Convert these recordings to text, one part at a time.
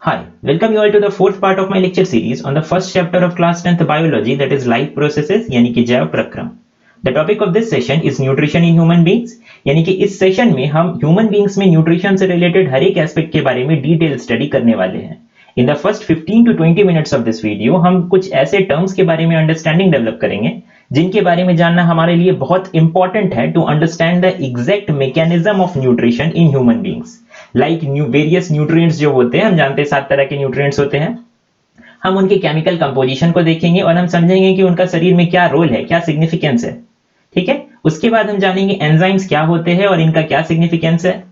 Hi, welcome you all to the fourth part of my lecture series on the first chapter of class 10th biology, that is life processes यानी कि जैव प्रक्रम. The topic of this session is nutrition in human beings. यानी कि इस session में हम human beings में न्यूट्रिशन से रिलेटेड हर एक एस्पेक्ट के बारे में डिटेल स्टडी करने वाले हैं. In the first 15 to 20 minutes of this video हम कुछ ऐसे टर्म्स के बारे में अंडरस्टैंडिंग डेवलप करेंगे जिनके बारे में जानना हमारे लिए बहुत इंपॉर्टेंट है to understand the exact mechanism of nutrition in human beings. Like various nutrients जो होते हैं, हम जानते हैं 7 तरह के न्यूट्रिएंट्स होते हैं. हम उनके केमिकल कंपोजिशन को देखेंगे और हम समझेंगे कि उनका शरीर में क्या रोल है, क्या सिग्निफिकेंस है. ठीक है. उसके बाद हम जानेंगे एंजाइम्स क्या होते हैं और इनका क्या सिग्निफिकेंस है.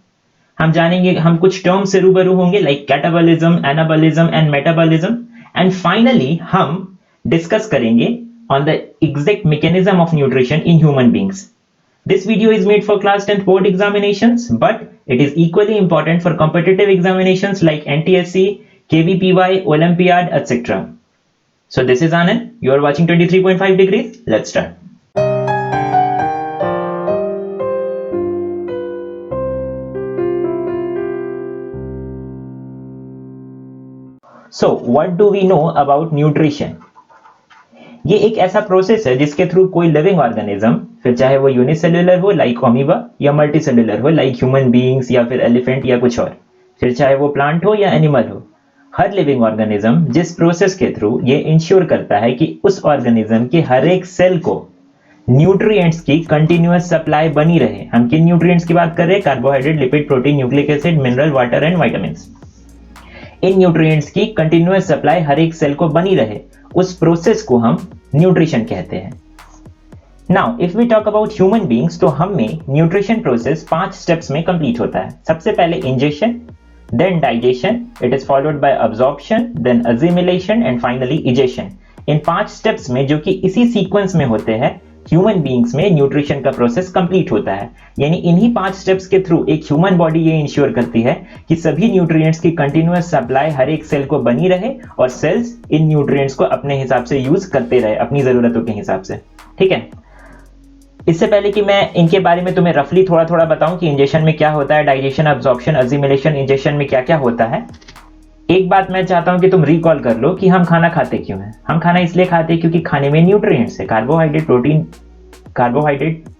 हम जानेंगे, हम कुछ टर्म्स से रूबरू होंगे like catabolism, anabolism and metabolism. And finally हम डिस्कस करेंगे on the exact mechanism of nutrition in human beings. This video is made for class 10th board examinations, but it is equally important for competitive examinations like NTSC, KVPY, Olympiad, etc. So this is Anand. You are watching 23.5 degrees. Let's start. So what do we know about nutrition? ये एक ऐसा process है जिसके through कोई living organism, फिर चाहे वो unicellular हो लाइक अमीबा या मल्टीसेल्युलर हो लाइक ह्यूमन बीइंग्स या फिर एलिफेंट या कुछ और, फिर चाहे वो प्लांट हो या एनिमल हो, हर लिविंग ऑर्गेनिज्म जिस प्रोसेस के थ्रू ये इंश्योर करता है कि उस ऑर्गेनिज्म के हर एक सेल को न्यूट्रिएंट्स की कंटिन्यूअस सप्लाई बनी रहे. हम किन न्यूट्रिएंट्स की बात कर रहे हैं? Carbohydrate, lipid, protein, nucleic acid, mineral, water and vitamins. In nutrients की कंटिन्यूअस सप्लाई हर एक सेल को बनी रहे, उस प्रोसेस को हम न्यूट्रिशन कहते हैं. Now if we talk about human beings, तो हम में न्यूट्रिशन प्रोसेस 5 स्टेप्स में कंप्लीट होता है. सबसे पहले ingestion, then digestion, it is followed by absorption, then assimilation and finally egestion. इन 5 स्टेप्स में, जो कि इसी सीक्वेंस में होते हैं, ह्यूमन बीइंग्स में न्यूट्रिशन का प्रोसेस कंप्लीट होता है. यानी इन्हीं 5 स्टेप्स के थ्रू एक ह्यूमन बॉडी ये इंश्योर करती है कि सभी न्यूट्रिएंट्स की कंटिन्यूअस सप्लाई हर एक सेल को बनी रहे और सेल्स इन न्यूट्रिएंट्स को अपने हिसाब से यूज करते रहे, अपनी जरूरतों के हिसाब से. ठीक है. इससे पहले कि मैं इनके बारे में तुम्हें रफली थोड़ा थोड़ा बताऊं कि इंजेशन में क्या होता है, डाइजेशन, अब्जॉर्प्शन, असिमिलेशन, इंजेशन में क्या क्या होता है, एक बात मैं चाहता हूं कि तुम रिकॉल कर लो कि हम खाना खाते क्यों हैं. हम खाना इसलिए खाते हैं क्योंकि खाने में न्यूट्रिएंट्स है. Carbohydrate,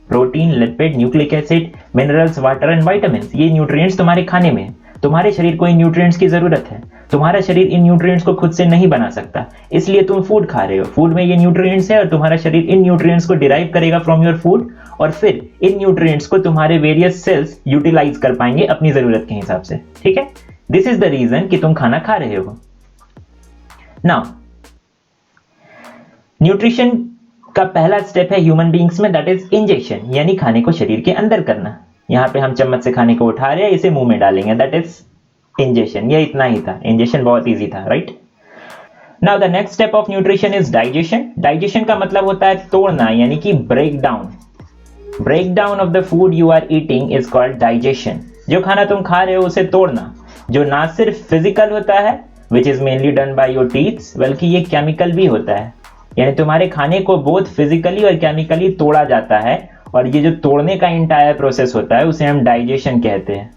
protein, lipid, nucleic acid, minerals, water and vitamins, ये न्यूट्रिएंट्स तुम्हारे खाने में है. तुम्हारे शरीर को इन न्यूट्रिएंट्स की जरूरत है. तुम्हारा शरीर इन न्यूट्रिएंट्स को खुद से नहीं बना सकता, इसलिए तुम फूड खा रहे हो. फूड में ये न्यूट्रिएंट्स है और तुम्हारा शरीर इन न्यूट्रिएंट्स को डिराइव करेगा फ्रॉम योर फूड और फिर इन न्यूट्रिएंट्स को तुम्हारे वेरियस सेल्स यूटिलाइज कर पाएंगे अपनी जरूरत के हिसाब से. ठीक है. दिस इज द रीजन कि तुम खाना खा रहे हो. नाउ न्यूट्रिशन का पहला स्टेप है ह्यूमन बीइंग्स में, दैट इज इंजेक्शन, यानी खाने को शरीर के अंदर करना. यहां पे हम चम्मच से खाने को उठा रहे हैं, इसे मुंह में डालेंगे, दैट इज इंजेक्शन. ये इतना ही था. इंजेक्शन बहुत इजी था, right. Now the next step of nutrition is digestion. Digestion का मतलब होता है तोड़ना, यानी कि break down. Break down of the food you are eating is called digestion. जो खाना तुम खा रहे हो उसे तोड़ना, जो ना सिर्फ फिजिकल होता है which is mainly done by your teeths, बल्कि ये केमिकल भी होता है. यानी तुम्हारे खाने को बोथ फिजिकली और केमिकली तोड़ा जाता है और ये जो तोड़ने का इंटायर प्रोसेस होता है उसे हम डाइजेशन कहते हैं.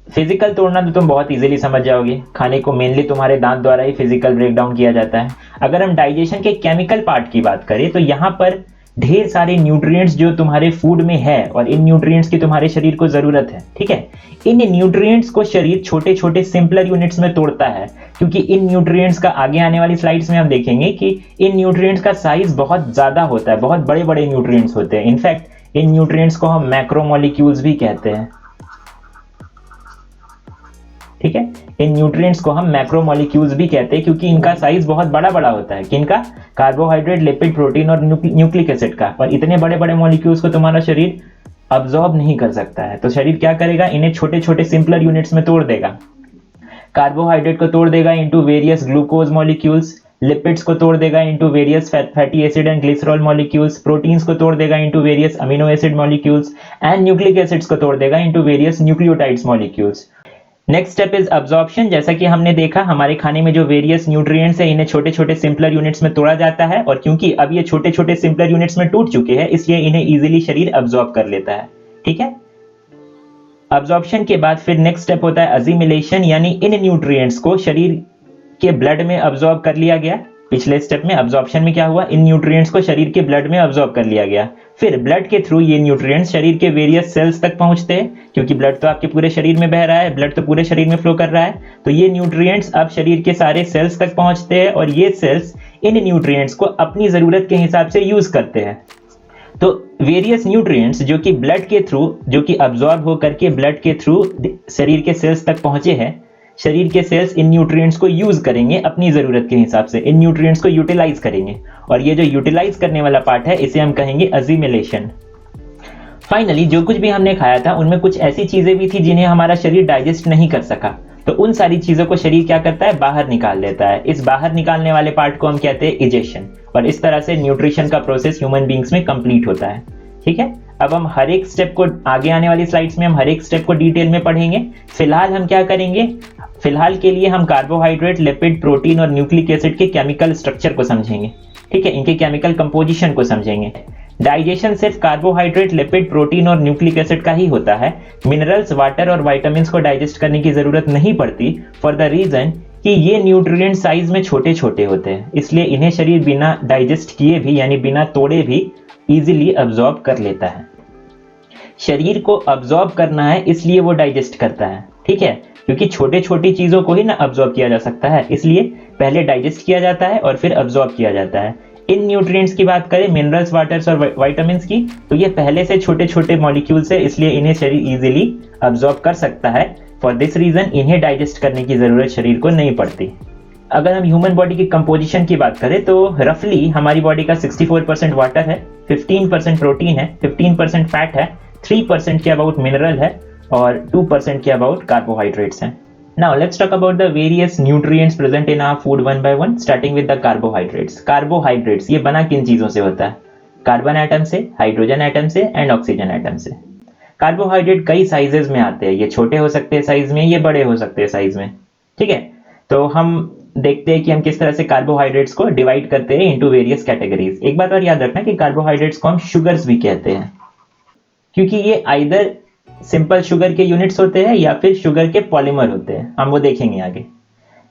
फिजिकल तोड़ना तो तुम बहुत इजीली समझ जाओगे. खाने को मेनली तुम्हारे दांत द्वारा ही फिजिकल ब्रेक डाउन किया जाता है. अगर हम डाइजेशन के केमिकल पार्ट की बात करें तो यहां पर ढेर सारे न्यूट्रिएंट्स जो तुम्हारे फूड में है और इन न्यूट्रिएंट्स की तुम्हारे शरीर को जरूरत है. ठीक है. इन न्यूट्रिएंट्स को शरीर छोटे छोटे सिंपलर यूनिट्स में तोड़ता है, क्योंकि इन न्यूट्रिएंट्स का आगे आने वाली स्लाइड्स में हम देखेंगे कि इन न्यूट्रिएंट्स का साइज बहुत ज्यादा होता है, बहुत बड़े बड़े न्यूट्रिएंट्स होते हैं. इनफैक्ट इन न्यूट्रिएंट्स को हम मैक्रोमोलिक्यूल्स भी कहते हैं. ठीक है. इन न्यूट्रिएंट्स को हम मैक्रोमोलिक्यूल्स भी कहते हैं क्योंकि इनका साइज बहुत बड़ा बड़ा होता है. किनका? कार्बोहाइड्रेट, लिपिड, प्रोटीन और न्यूक्लिक एसिड का. और इतने बड़े बड़े मॉलिक्यूल्स को तुम्हारा शरीर अब्सॉर्ब नहीं कर सकता है, तो शरीर क्या करेगा? इन्हें छोटे छोटे सिंपलर यूनिट्स में तोड़ देगा. कार्बोहाइड्रेट को तोड़ देगा into various glucose molecules, lipids को तोड़ देगा into various fatty acid and glycerol molecules, proteins को तोड़ देगा into various amino acid molecules and nucleic acids को तोड़ देगा into various nucleotides molecules. Next step is absorption. जैसा कि हमने देखा, हमारे खाने में जो वेरियस न्यूट्रिएंट्स है इन्हें छोटे छोटे सिंपलर यूनिट्स में तोड़ा जाता है और क्योंकि अब ये छोटे छोटे सिंपलर यूनिट्स में टूट चुके हैं इसलिए इन्हें इजीली शरीर अब्जॉर्ब कर लेता है. ठीक है. अब्जॉर्प्शन के बाद फिर नेक्स्ट स्टेप होता है असिमिलेशन, यानी इन न्यूट्रिएंट्स को शरीर के ब्लड में अब्जॉर्ब कर लिया गया। पिछले स्टेप में अब्जॉर्प्शन में क्या हुआ, इन न्यूट्रिएंट्स को शरीर के ब्लड में अब्जॉर्ब कर लिया गया। फिर ब्लड के थ्रू ये न्यूट्रिएंट्स शरीर के वेरियस सेल्स तक पहुंचते हैं, क्योंकि ब्लड तो आपके पूरे शरीर में बह रहा है, ब्लड तो पूरे शरीर में फ्लो कर रहा है, तो ये न्यूट्रिएंट्स अब शरीर के सारे सेल्स तक पहुंचते हैं और ये सेल्स इन न्यूट्रिएंट्स को अपनी जरूरत के हिसाब से यूज करते हैं। तो वेरियस न्यूट्रिएंट्स जो कि ब्लड के थ्रू, जो कि अब्जॉर्ब होकर के ब्लड के थ्रू शरीर के सेल्स तक पहुंचे हैं, शरीर के सेल्स इन न्यूट्रिएंट्स को यूज करेंगे अपनी जरूरत के हिसाब से, इन न्यूट्रिएंट्स को यूटिलाइज करेंगे, और ये जो यूटिलाइज करने वाला पार्ट है इसे हम कहेंगे असिमिलेशन। फाइनली जो कुछ भी हमने खाया था उनमें कुछ ऐसी चीजें भी थी जिन्हें हमारा शरीर डाइजेस्ट नहीं कर सका, तो उन सारी चीजों को शरीर क्या करता है, बाहर निकाल देता है। इस बाहर निकालने वाले पार्ट को हम कहते हैं इजेशन, और इस तरह से न्यूट्रिशन का प्रोसेस ह्यूमन बींग्स में कंप्लीट होता है। ठीक है, अब हम हर एक स्टेप को आगे आने वाली स्लाइड्स में हम हर एक स्टेप को डिटेल में पढ़ेंगे। फिलहाल हम क्या करेंगे, फिलहाल के लिए हम कार्बोहाइड्रेट, लिपिड, प्रोटीन और न्यूक्लिक एसिड के केमिकल स्ट्रक्चर को समझेंगे। ठीक है, इनके केमिकल कंपोजिशन को समझेंगे। डाइजेशन सिर्फ कार्बोहाइड्रेट, लिपिड, प्रोटीन और न्यूक्लिक एसिड का ही होता है। मिनरल्स, वाटर और विटामिन्स को डाइजेस्ट करने की जरूरत नहीं पड़ती, फॉर द रीजन कि ये न्यूट्रिएंट साइज में छोटे छोटे होते हैं, इसलिए इन्हें शरीर बिना डाइजेस्ट किए भी, यानी बिना तोड़े भी इजीली अब्सॉर्ब कर लेता है। शरीर को अब्सॉर्ब करना है इसलिए वो डाइजेस्ट करता है। ठीक है, क्योंकि छोटे छोटी चीजों को ही ना अब्सॉर्ब किया जा सकता है, इसलिए पहले डाइजेस्ट किया जाता है और फिर अब्सॉर्ब किया जाता है। इन न्यूट्रिएंट्स की बात करें, मिनरल्स, वाटर्स और विटामिन्स की, तो ये पहले से छोटे छोटे मॉलिक्यूल्स है, इसलिए इन्हें शरीर इजीली अब्सॉर्ब कर सकता है। फॉर दिस रीजन इन्हें डाइजेस्ट करने की जरूरत शरीर को नहीं पड़ती। अगर हम ह्यूमन बॉडी की कंपोजिशन की बात करें तो रफली हमारी बॉडी का 64% वाटर है, 15% प्रोटीन है, 15% फैट है, 3% के अबाउट मिनरल है और 2% के अबाउट कार्बोहाइड्रेट्स हैं। Now let's talk about the various nutrients present in our food one by one, starting with the carbohydrates. Carbohydrates ये बना किन चीजों से होता है, कार्बन एटम से, हाइड्रोजन एटम से एंड ऑक्सीजन एटम से। कार्बोहाइड्रेट कई साइजेस में आते हैं, ये छोटे हो सकते हैं साइज में, ये बड़े हो सकते हैं साइज में। ठीक है, तो हम देखते हैं कि हम किस तरह से कार्बोहाइड्रेट्स को डिवाइड करते हैं इनटू वेरियस कैटेगरीज। एक बात और याद रखना कि कार्बोहाइड्रेट्स को हम शुगर्स भी कहते हैं, क्योंकि ये आइदर सिंपल शुगर के यूनिट्स होते हैं या फिर शुगर के पॉलीमर होते हैं। हम वो देखेंगे आगे,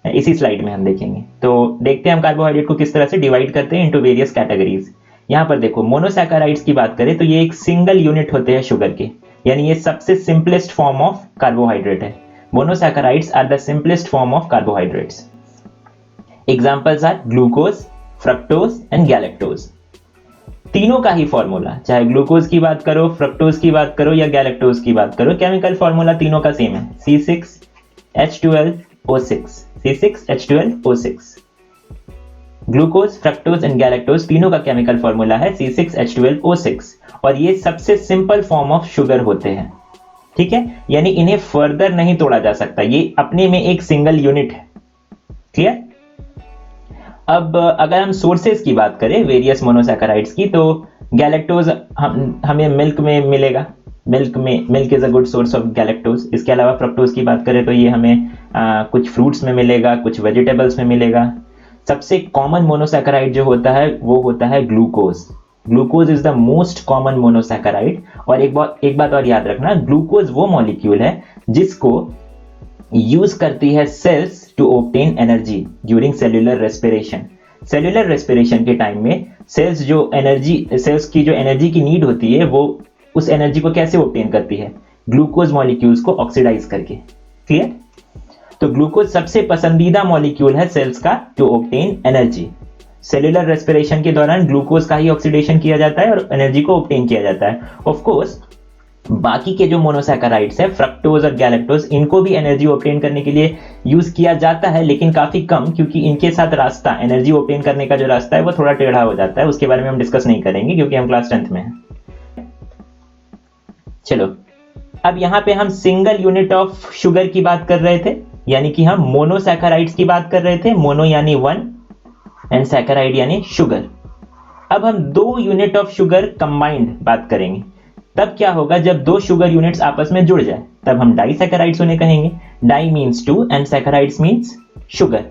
इसी स्लाइड में हम देखेंगे। तो देखते हैं हम कार्बोहाइड्रेट को किस तरह से डिवाइड करते हैं इनटू वेरियस कैटेगरीज। यहाँ पर देखो, मोनोसैकेराइड्स की बात करें तो ये एक सिंगल यूनिट होते हैं शुगर के, यानी ये सबसे सिंपलेस्ट फॉर्म ऑफ कार्बोहाइड्रेट है। Monosaccharides are the simplest form of carbohydrates. Examples are glucose, fructose and galactose. तीनों का ही फॉर्मूला, चाहे ग्लूकोज की बात करो, फ्रक्टोज की बात करो या गैलेक्टोज की बात करो, केमिकल फॉर्मूला तीनों का सेम है, C6H12O6, C6H12O6। Glucose, fructose and galactose तीनों का केमिकल फॉर्मूला है C6H12O6, और ये सबसे सिंपल फॉर्म ऑफ शुगर होते हैं। ठीक है, यानी इन्हें फर्दर नहीं तोड़ा जा सकता, ये अपने में एक सिंगल यूनिट है। क्लियर? अब अगर हम सोर्सेज की बात करें वेरियस मोनोसैकेराइड्स की, तो गैलेक्टोज हमें मिल्क में मिलेगा, milk is a good source of galactose. इसके अलावा फ्रक्टोज की बात करें तो ये हमें कुछ फ्रूट्स में मिलेगा, कुछ वेजिटेबल्स में मिलेगा। सबसे कॉमन मोनोसैकेराइड जो होता है वो होता है glucose. Glucose is the most common monosaccharide. और एक बात और याद रखना, ग्लूकोज वो मॉलिक्यूल है जिसको यूज करती है cells to obtain energy during cellular respiration. Cellular respiration के टाइम में सेल्स की जो एनर्जी की नीड होती है, वो उस एनर्जी को कैसे ऑब्टेन करती है, ग्लूकोज मॉलिक्यूल्स को ऑक्सीडाइज करके। क्लियर? तो ग्लूकोज सबसे पसंदीदा मॉलिक्यूल है सेल्स का to obtain energy. Cellular respiration के दौरान ग्लूकोज का ही ऑक्सीडेशन किया जाता है और एनर्जी को ऑब्टेन किया जाता है। ऑफ कोर्स बाकी के जो मोनोसैकेराइड्स है, फ्रक्टोज और गैलेक्टोज, इनको भी एनर्जी ऑब्टेन करने के लिए यूज किया जाता है, लेकिन काफी कम, क्योंकि इनके साथ रास्ता, एनर्जी ऑब्टेन करने का जो रास्ता है वो थोड़ा टेढ़ा हो जाता है। उसके बारे में हम डिस्कस नहीं करेंगे क्योंकि हम क्लास 10th में हैं। चलो, अब यहाँ पे हम सिंगल यूनिट ऑफ शुगर की बात कर रहे थे, यानी कि हम मोनोसैकेराइड्स की बात कर रहे थे। मोनो यानी वन एंड सैकेराइड यानी शुगर। अब हम दो यूनिट ऑफ शुगर कंबाइंड बात करेंगे। तब क्या होगा, जब दो शुगर यूनिट्स आपस में जुड़ जाए तब हम डाइसैकेराइड्स उन्हें कहेंगे। Di means two and saccharides means sugar.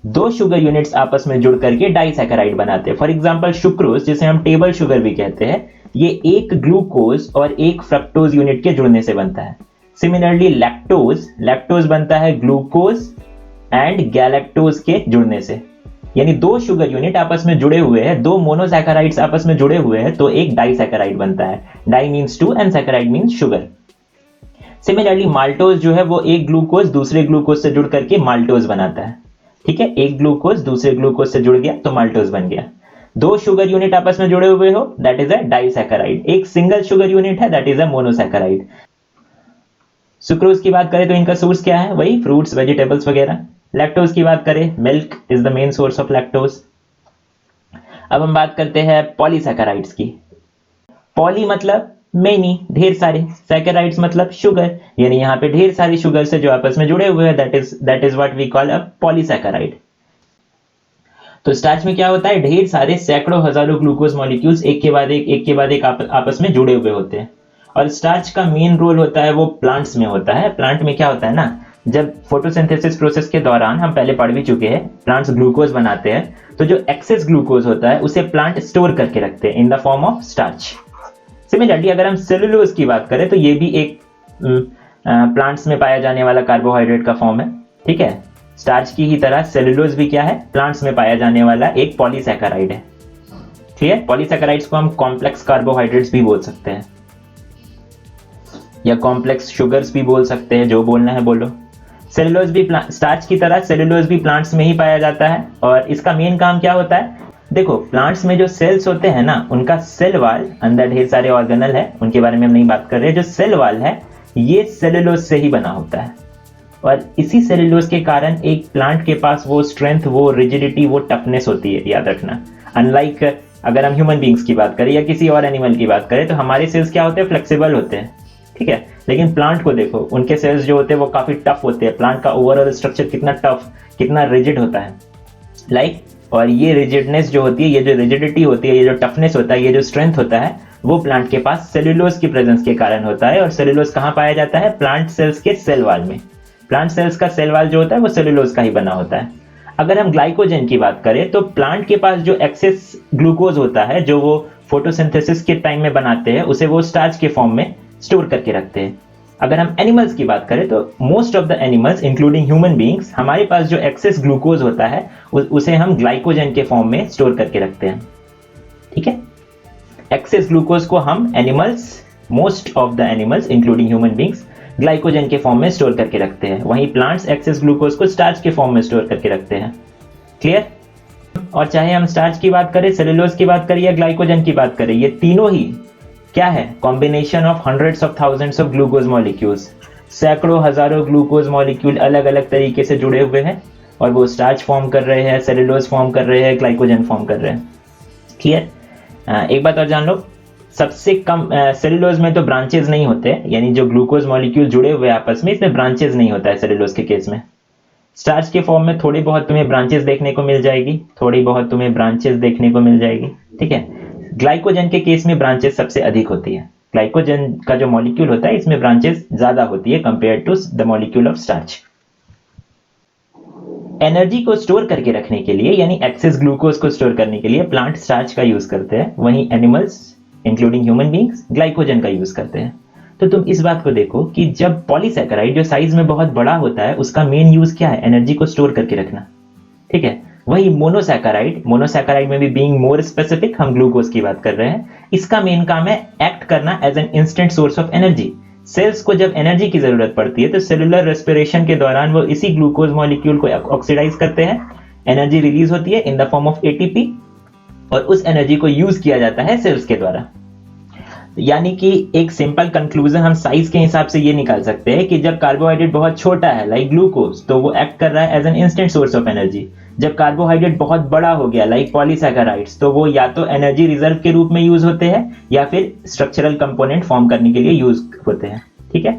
दो शुगर यूनिट्स आपस में जुड़ करके डाइसैकेराइड बनाते हैं। फॉर एग्जांपल सुक्रोज, जिसे हम टेबल शुगर भी कहते हैं, ये एक ग्लूकोज और एक फ्रक्टोज यूनिट के जुड़ने से बनता है। सिमिलरली लैक्टोज, लैक्टोज बनता है ग्लूकोज एंड गैलेक्टोज के जुड़ने से, यानी दो शुगर यूनिट आपस में जुड़े हुए हैं, दो मोनोसैकेराइड्स आपस में जुड़े हुए हैं तो एक डाइसैकेराइड बनता है। Di means two and saccharide means sugar. Similarly maltose जो है वो एक ग्लूकोज दूसरे ग्लूकोज से जुड़ करके माल्टोज बनाता है। ठीक है, एक ग्लूकोज दूसरे ग्लूकोज से जुड़ गया तो माल्टोज बन गया। दो शुगर यूनिट आपस में जुड़े हुए हो दैट इज अ डाइसैकेराइड। एक सिंगल शुगर यूनिट है that is a monosaccharide. Sucrose की बात करें तो इनका सोर्स क्या है, वही फ्रूट्स वेजिटेबल्स वगैरह। लैक्टोज की बात करें, milk is the main source of lactose. अब हम बात करते हैं पॉलीसैकेराइड्स की। पॉली मतलब मेनी, ढेर सारे, सैकेराइड्स मतलब शुगर, यानी यहाँ पे ढेर सारे शुगर से जो आपस में जुड़े हुए हैं that is what we call a polysaccharide. तो स्टार्च में क्या होता है, ढेर सारे सैकड़ों हजारों ग्लूकोज मॉलिक्यूल्स एक के बाद एक आपस में जुड़े हुए होते हैं। और स्टार्च का मेन रोल होता है वो प्लांट्स में होता है। प्लांट में क्या होता है ना, जब फोटोसिंथेसिस प्रोसेस के दौरान, हम पहले पढ़ भी चुके हैं, प्लांट्स ग्लूकोज बनाते हैं तो जो एक्सेस ग्लूकोज होता है उसे प्लांट स्टोर करके रखते हैं in the form of starch. Similarly अगर हम सेलुलोज की बात करें तो ये भी एक प्लांट्स में पाया जाने वाला कार्बोहाइड्रेट का फॉर्म है। ठीक है, स्टार्च की ही तरह सेलुलोज भी क्या है, प्लांट्स में पाया जाने वाला एक पॉलीसैकेराइड है। क्लियर, पॉलीसैकेराइड्स को हम कॉम्प्लेक्स कार्बोहाइड्रेट्स भी बोल सकते हैं या कॉम्प्लेक्स शुगर्स भी बोल सकते हैं, जो बोलना है बोलो। सेलुलोज भी स्टार्च की तरह सेलुलोज भी प्लांट्स में ही पाया जाता है और इसका मेन काम क्या होता है, देखो प्लांट्स में जो सेल्स होते हैं ना, उनका सेल वाल, अंदर ढेर सारे ऑर्गेनल है, उनके बारे में हम नहीं बात कर रहे, जो सेल वाल है ये सेलुलोज से ही बना होता है। और इसी सेलुलोज के कारण एक प्लांट के पास वो स्ट्रेंथ, वो रिजिडिटी, वो टफनेस होती है, याद रखना। अनलाइक अगर हम ह्यूमन बींग्स की बात करें या किसी और एनिमल की बात करें तो हमारे सेल्स क्या होते हैं, फ्लेक्सिबल होते हैं। ठीक है, लेकिन प्लांट को देखो, उनके सेल्स जो होते हैं वो काफी टफ होते हैं। प्लांट का ओवरऑल स्ट्रक्चर कितना टफ, कितना रिजिड होता है, लाइक और ये रिजिडनेस जो होती है, ये जो रिजिडिटी होती है, ये जो टफनेस होता है, ये जो स्ट्रेंथ होता है, वो प्लांट के पास सेलुलोज की प्रेजेंस के कारण होता है। और सेलुलोज कहाँ पाया जाता है, प्लांट सेल्स के सेल वाल में। प्लांट सेल्स का सेल वाल जो होता है वो सेलुलोज का ही बना होता है। अगर हम ग्लाइकोजन की बात करें तो प्लांट के पास जो एक्सेस ग्लूकोज होता है, जो वो फोटोसिंथेसिस के टाइम में बनाते हैं, उसे वो स्टार्च के फॉर्म में स्टोर करके रखते हैं। अगर हम एनिमल्स की बात करें तो most of the animals including human beings, हमारे पास जो एक्सेस ग्लूकोज होता है उसे हम ग्लाइकोजन के फॉर्म में स्टोर करके रखते हैं। ठीक है, एक्सेस ग्लूकोज को हम animals, most of the animals including human beings, glycogen के फॉर्म में स्टोर करके रखते हैं। वहीं प्लांट्स एक्सेस ग्लूकोज को स्टार्च के फॉर्म में स्टोर करके रखते हैं। क्लियर? और चाहे हम स्टार्च की बात करें, सेलुलोज की बात करें या ग्लाइकोजन की बात करें, ये तीनों ही क्या है, combination of hundreds of thousands of glucose molecules. सैकड़ों हजारों ग्लूकोज मॉलिक्यूल अलग अलग तरीके से जुड़े हुए हैं और वो स्टार्च फॉर्म कर रहे हैं, सेलुलोज फॉर्म कर रहे हैं, ग्लाइकोजन फॉर्म कर रहे हैं। क्लियर? एक बात और जान लो, सबसे कम सेलुलोज में तो ब्रांचेस नहीं होते, यानी जो ग्लूकोज मॉलिक्यूल जुड़े हुए आपस में, इसमें ब्रांचेस नहीं होता है सेलुलोज के केस में। स्टार्च के फॉर्म में थोड़ी बहुत तुम्हें ब्रांचेस देखने को मिल जाएगी, थोड़ी बहुत तुम्हें ब्रांचेस देखने को मिल जाएगी। ठीक है, ग्लाइकोजन के केस में ब्रांचेस सबसे अधिक होती है। ग्लाइकोजन का जो मॉलिक्यूल होता है इसमें ब्रांचेस ज्यादा होती है compare to the molecule of starch. Energy को स्टोर करके रखने के लिए, यानी एक्सेस ग्लूकोज को स्टोर करने के लिए प्लांट स्टार्च का यूज करते हैं, वहीं animals including human beings glycogen का यूज करते हैं। तो तुम इस बात को देखो कि जब पॉलीसैकेराइड जो साइज में बहुत बड़ा होता है उसका मेन यूज क्या है, एनर्जी को स्टोर करके रखना। ठीक है, वही मोनोसैकेराइड में भी बीइंग मोर स्पेसिफिक, हम ग्लूकोज की बात कर रहे हैं, इसका मेन काम है एक्ट करना as an instant source of energy. Cells को जब एनर्जी की जरूरत पड़ती है तो सेलुलर रेस्पिरेशन के दौरान वो इसी ग्लूकोज मॉलिक्यूल को ऑक्सीडाइज करते हैं, एनर्जी रिलीज होती है in the form of ATP और उस एनर्जी को यूज किया जाता है सेल्स के द्वारा। यानी कि एक सिंपल कंक्लूजन हम साइज के हिसाब से ये निकाल सकते हैं कि जब कार्बोहाइड्रेट बहुत छोटा है लाइक ग्लूकोज, तो वो एक्ट कर रहा है as an instant source of energy. जब कार्बोहाइड्रेट बहुत बड़ा हो गया लाइक पॉलीसैकेराइड्स, तो वो या तो एनर्जी रिजर्व के रूप में यूज होते हैं या फिर स्ट्रक्चरल कंपोनेंट फॉर्म करने के लिए यूज होते हैं। ठीक है,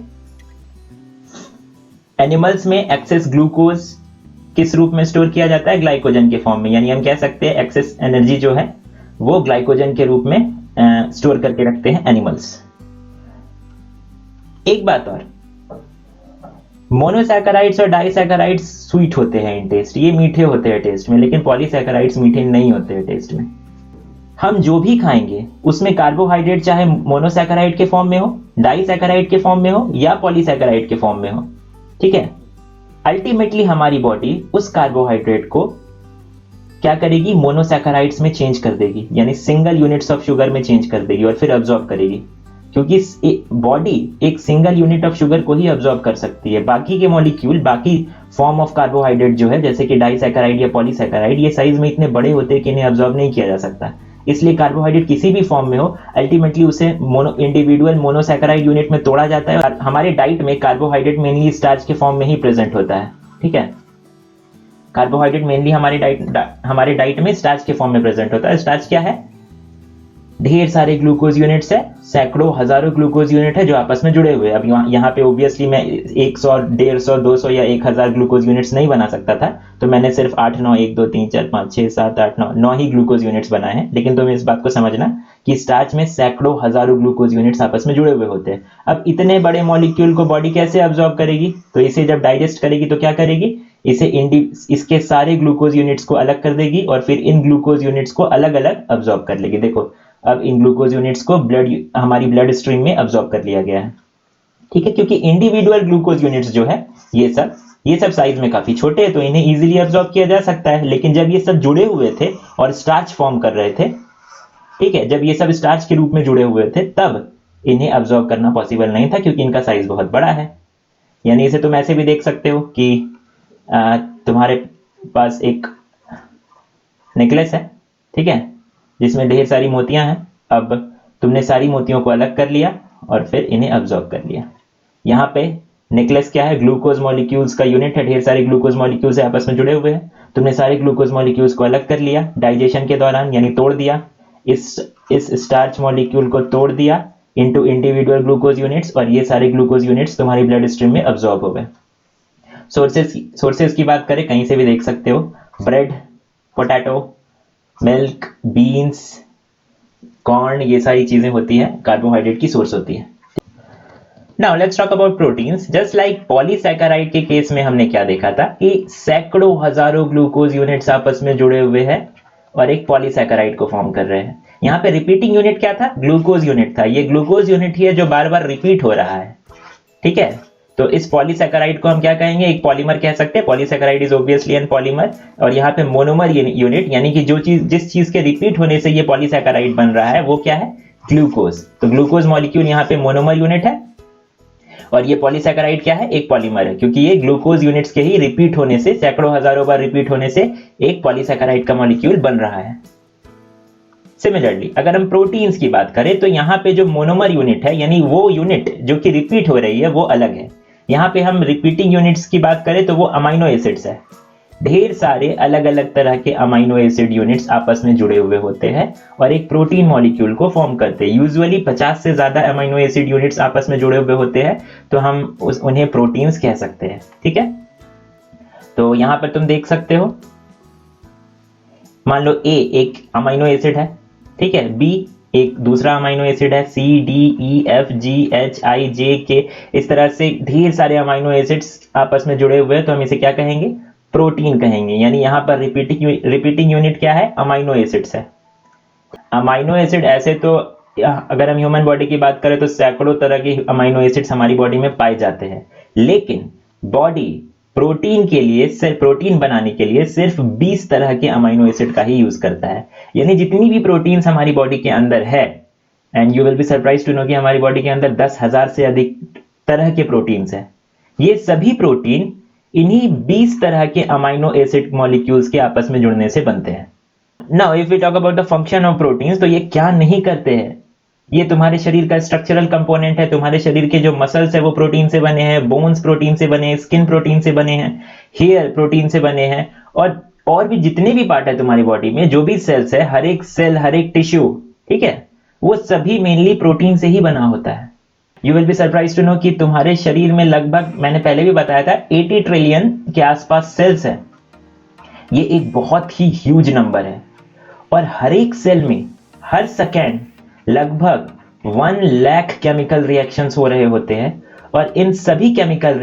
एनिमल्स में एक्सेस ग्लूकोज किस रूप में स्टोर किया जाता है, ग्लाइकोजन के फॉर्म में, यानी हम कह सकते हैं एक्सेस एनर्जी जो है वो ग्लाइकोजन के रूप में स्टोर करके रखते हैं एनिमल्स। एक बात और, मोनोसैकेराइड्स और डाइसैकेराइड्स स्वीट होते हैं इन टेस्ट, ये मीठे होते हैं टेस्ट में, लेकिन पॉलीसैकेराइड्स मीठे नहीं होते हैं टेस्ट में। हम जो भी खाएंगे उसमें कार्बोहाइड्रेट चाहे मोनोसैकेराइड के फॉर्म में हो डाइसैकेराइड के फॉर्म में हो या पॉलीसैकेराइड के फॉर्म में हो, ठीक है। अल्टीमेटली हमारी बॉडी उस कार्बोहाइड्रेट को क्या करेगी, मोनोसैकेराइड्स में चेंज कर देगी, यानी सिंगल यूनिट्स ऑफ शुगर में चेंज कर देगी और फिर अब्सॉर्ब करेगी, क्योंकि बॉडी एक सिंगल यूनिट ऑफ शुगर को ही अब्सॉर्ब कर सकती है। बाकी के मॉलिक्यूल, बाकी फॉर्म ऑफ कार्बोहाइड्रेट जो है, जैसे कि डाइसैकेराइड या पॉलीसैकेराइड, ये साइज में इतने बड़े होते हैं कि इन्हें अब्सॉर्ब नहीं किया जा सकता। इसलिए कार्बोहाइड्रेट किसी भी फॉर्म में हो, अल्टीमेटली उसे इंडिविजुअल मोनोसैकेराइड यूनिट में तोड़ा जाता है। और हमारे डाइट में कार्बोहाइड्रेट मेनली स्टार्च के फॉर्म में ही प्रेजेंट होता है, ठीक है। कार्बोहाइड्रेट मेनली हमारे डाइट में स्टार्च के फॉर्म में प्रेजेंट होता है। स्टार्च क्या है, ढेर सारे ग्लूकोज यूनिट्स है, सैकड़ों हजारों ग्लूकोज यूनिट है जो आपस में जुड़े हुए हैं। अब यहाँ पे ऑब्वियसली मैं 100, 150, 200 या 1000 ग्लूकोज यूनिट्स नहीं बना सकता था, तो मैंने सिर्फ 8, 9, 1, 2, 3, 4, 5, 6, 7, 8, 9 ही ग्लूकोज यूनिट्स बनाए हैं। लेकिन तुम इस बात को समझना कि स्टार्च में सैकड़ों हजारों ग्लूकोज यूनिट्स आपस में जुड़े हुए होते हैं। अब इतने बड़े मॉलिक्यूल को बॉडी कैसे अब्सॉर्ब करेगी, तो इसे जब डाइजेस्ट करेगी तो क्या करेगी, इसके सारे ग्लूकोज यूनिट्स को अलग कर देगी और फिर इन ग्लूकोज यूनिट्स को अलग अलग अब्सॉर्ब कर लेगी। देखो अब इन ग्लूकोज यूनिट्स को हमारी ब्लड स्ट्रीम में अब्सॉर्ब कर लिया गया है, ठीक है। क्योंकि इंडिविजुअल ग्लूकोज यूनिट्स जो है ये सब साइज में काफी छोटे हैं, तो इन्हें इजीली अब्सॉर्ब किया जा सकता है। लेकिन जब ये सब जुड़े हुए थे और स्टार्च फॉर्म कर रहे थे, ठीक है, जब ये सब स्टार्च के रूप में जुड़े हुए थे, तब इन्हें अब्सॉर्ब करना पॉसिबल नहीं था, क्योंकि इनका साइज बहुत बड़ा है। यानी इसे तुम ऐसे भी देख सकते हो कि तुम्हारे पास एक नेकलेस है, ठीक है, जिसमें ढेर सारी मोतियां हैं। अब तुमने सारी मोतियों को अलग कर लिया और फिर इन्हें अब्सॉर्ब कर लिया। यहाँ पे नेकलेस क्या है, ग्लूकोज मॉलिक्यूल्स का यूनिट है, ढेर सारे ग्लूकोज मॉलिक्यूल्स आपस में जुड़े हुए हैं। तुमने सारे ग्लूकोज मॉलिक्यूल्स को अलग कर लिया डाइजेशन के दौरान, यानी तोड़ दिया, इस स्टार्च मॉलिक्यूल को तोड़ दिया इनटू इंडिविजुअल ग्लूकोज यूनिट्स, और ये सारे ग्लूकोज यूनिट्स तुम्हारी ब्लड स्ट्रीम में अब्सॉर्ब हो गए। सोर्सेज की बात करें, कहीं से भी देख सकते हो, bread, potato, milk, beans, corn, ये सारी चीजें होती है, कार्बोहाइड्रेट की सोर्स होती है। Now let's talk about proteins. Just like polysaccharide के केस में हमने क्या देखा था कि सैकड़ों हजारों ग्लूकोज यूनिट्स आपस में जुड़े हुए हैं और एक पॉलीसैकेराइड को फॉर्म कर रहे हैं। यहाँ पे रिपीटिंग यूनिट क्या था, ग्लूकोज यूनिट था। ये ग्लूकोज यूनिट ही है जो बार बार रिपीट हो रहा है, ठीक है। तो इस पॉलीसैकेराइड को हम क्या कहेंगे, एक पॉलीमर कह सकते हैं। Polysaccharide is obviously an polymer. और यहाँ पे मोनोमर यूनिट, यानी कि जिस चीज के रिपीट होने से ये पॉलीसैकेराइड बन रहा है वो क्या है, ग्लूकोज। तो ग्लूकोज मॉलिक्यूल यहाँ पे मोनोमर यूनिट है और ये पॉलीसैकेराइड क्या है, एक पॉलीमर है, क्योंकि ये ग्लूकोज यूनिट्स के ही रिपीट होने से, सैकड़ों हजारों बार रिपीट होने से एक पॉलीसैकेराइड का मॉलिक्यूल बन रहा है। सिमिलरली अगर हम प्रोटीन्स की बात करें तो यहाँ पे जो मोनोमर यूनिट है, यानी वो यूनिट जो कि रिपीट हो रही है, वो अलग है। यहाँ पे हम रिपीटिंग यूनिट्स की बात करें तो वो अमाइनो एसिड्स है। ढेर सारे अलग अलग तरह के अमाइनो एसिड यूनिट्स आपस में जुड़े हुए होते हैं और एक प्रोटीन मॉलिक्यूल को फॉर्म करते हैं। यूजुअली 50 से ज्यादा अमाइनो एसिड यूनिट्स आपस में जुड़े हुए होते हैं, तो हम उन्हें प्रोटीन्स कह सकते हैं, ठीक है। तो यहाँ पर तुम देख सकते हो, मान लो ए एक अमाइनो एसिड है, ठीक है, बी एक दूसरा अमाइनो एसिड है, सी, डी, ई, एफ, जी, एच, आई, जे, के, इस तरह से ढेर सारे अमाइनो एसिड्स आपस में जुड़े हुए हैं, तो हम इसे क्या कहेंगे, प्रोटीन कहेंगे। यानी यहाँ पर रिपीटिंग यूनिट क्या है, अमाइनो एसिड्स है। अमाइनो एसिड ऐसे तो अगर हम ह्यूमन बॉडी की बात करें तो सैकड़ों तरह के अमाइनो एसिड्स हमारी बॉडी में पाए जाते हैं, लेकिन बॉडी प्रोटीन बनाने के लिए सिर्फ 20 तरह के अमाइनो एसिड का ही यूज करता है। यानी जितनी भी प्रोटीन्स हमारी बॉडी के अंदर है, and you will be surprise to know कि हमारी बॉडी के अंदर 10,000 से अधिक तरह के प्रोटीन्स हैं। ये सभी प्रोटीन इन्हीं 20 तरह के अमाइनो एसिड मॉलिक्यूल्स के आपस में जुड़ने से बनते हैं। Now if we talk about the function of proteins, तो ये क्या नहीं करते हैं, ये तुम्हारे शरीर का स्ट्रक्चरल कंपोनेंट है। तुम्हारे शरीर के जो मसल्स है वो प्रोटीन से बने हैं, बोन्स प्रोटीन से बने हैं, स्किन प्रोटीन से बने हैं, हेयर प्रोटीन से बने हैं, और भी जितने भी पार्ट है तुम्हारी बॉडी में, जो भी सेल्स है, हर एक सेल, हर एक टिश्यू, ठीक है, वो सभी मेनली प्रोटीन से ही बना होता है। You will be surprise to know कि तुम्हारे शरीर में लगभग, मैंने पहले भी बताया था, 80 ट्रिलियन के आसपास सेल्स है। ये एक बहुत ही ह्यूज नंबर है और हर एक सेल में हर सेकेंड लगभग 1 लाख केमिकल रिएक्शंस हो रहे होते हैं। और इन सभी केमिकल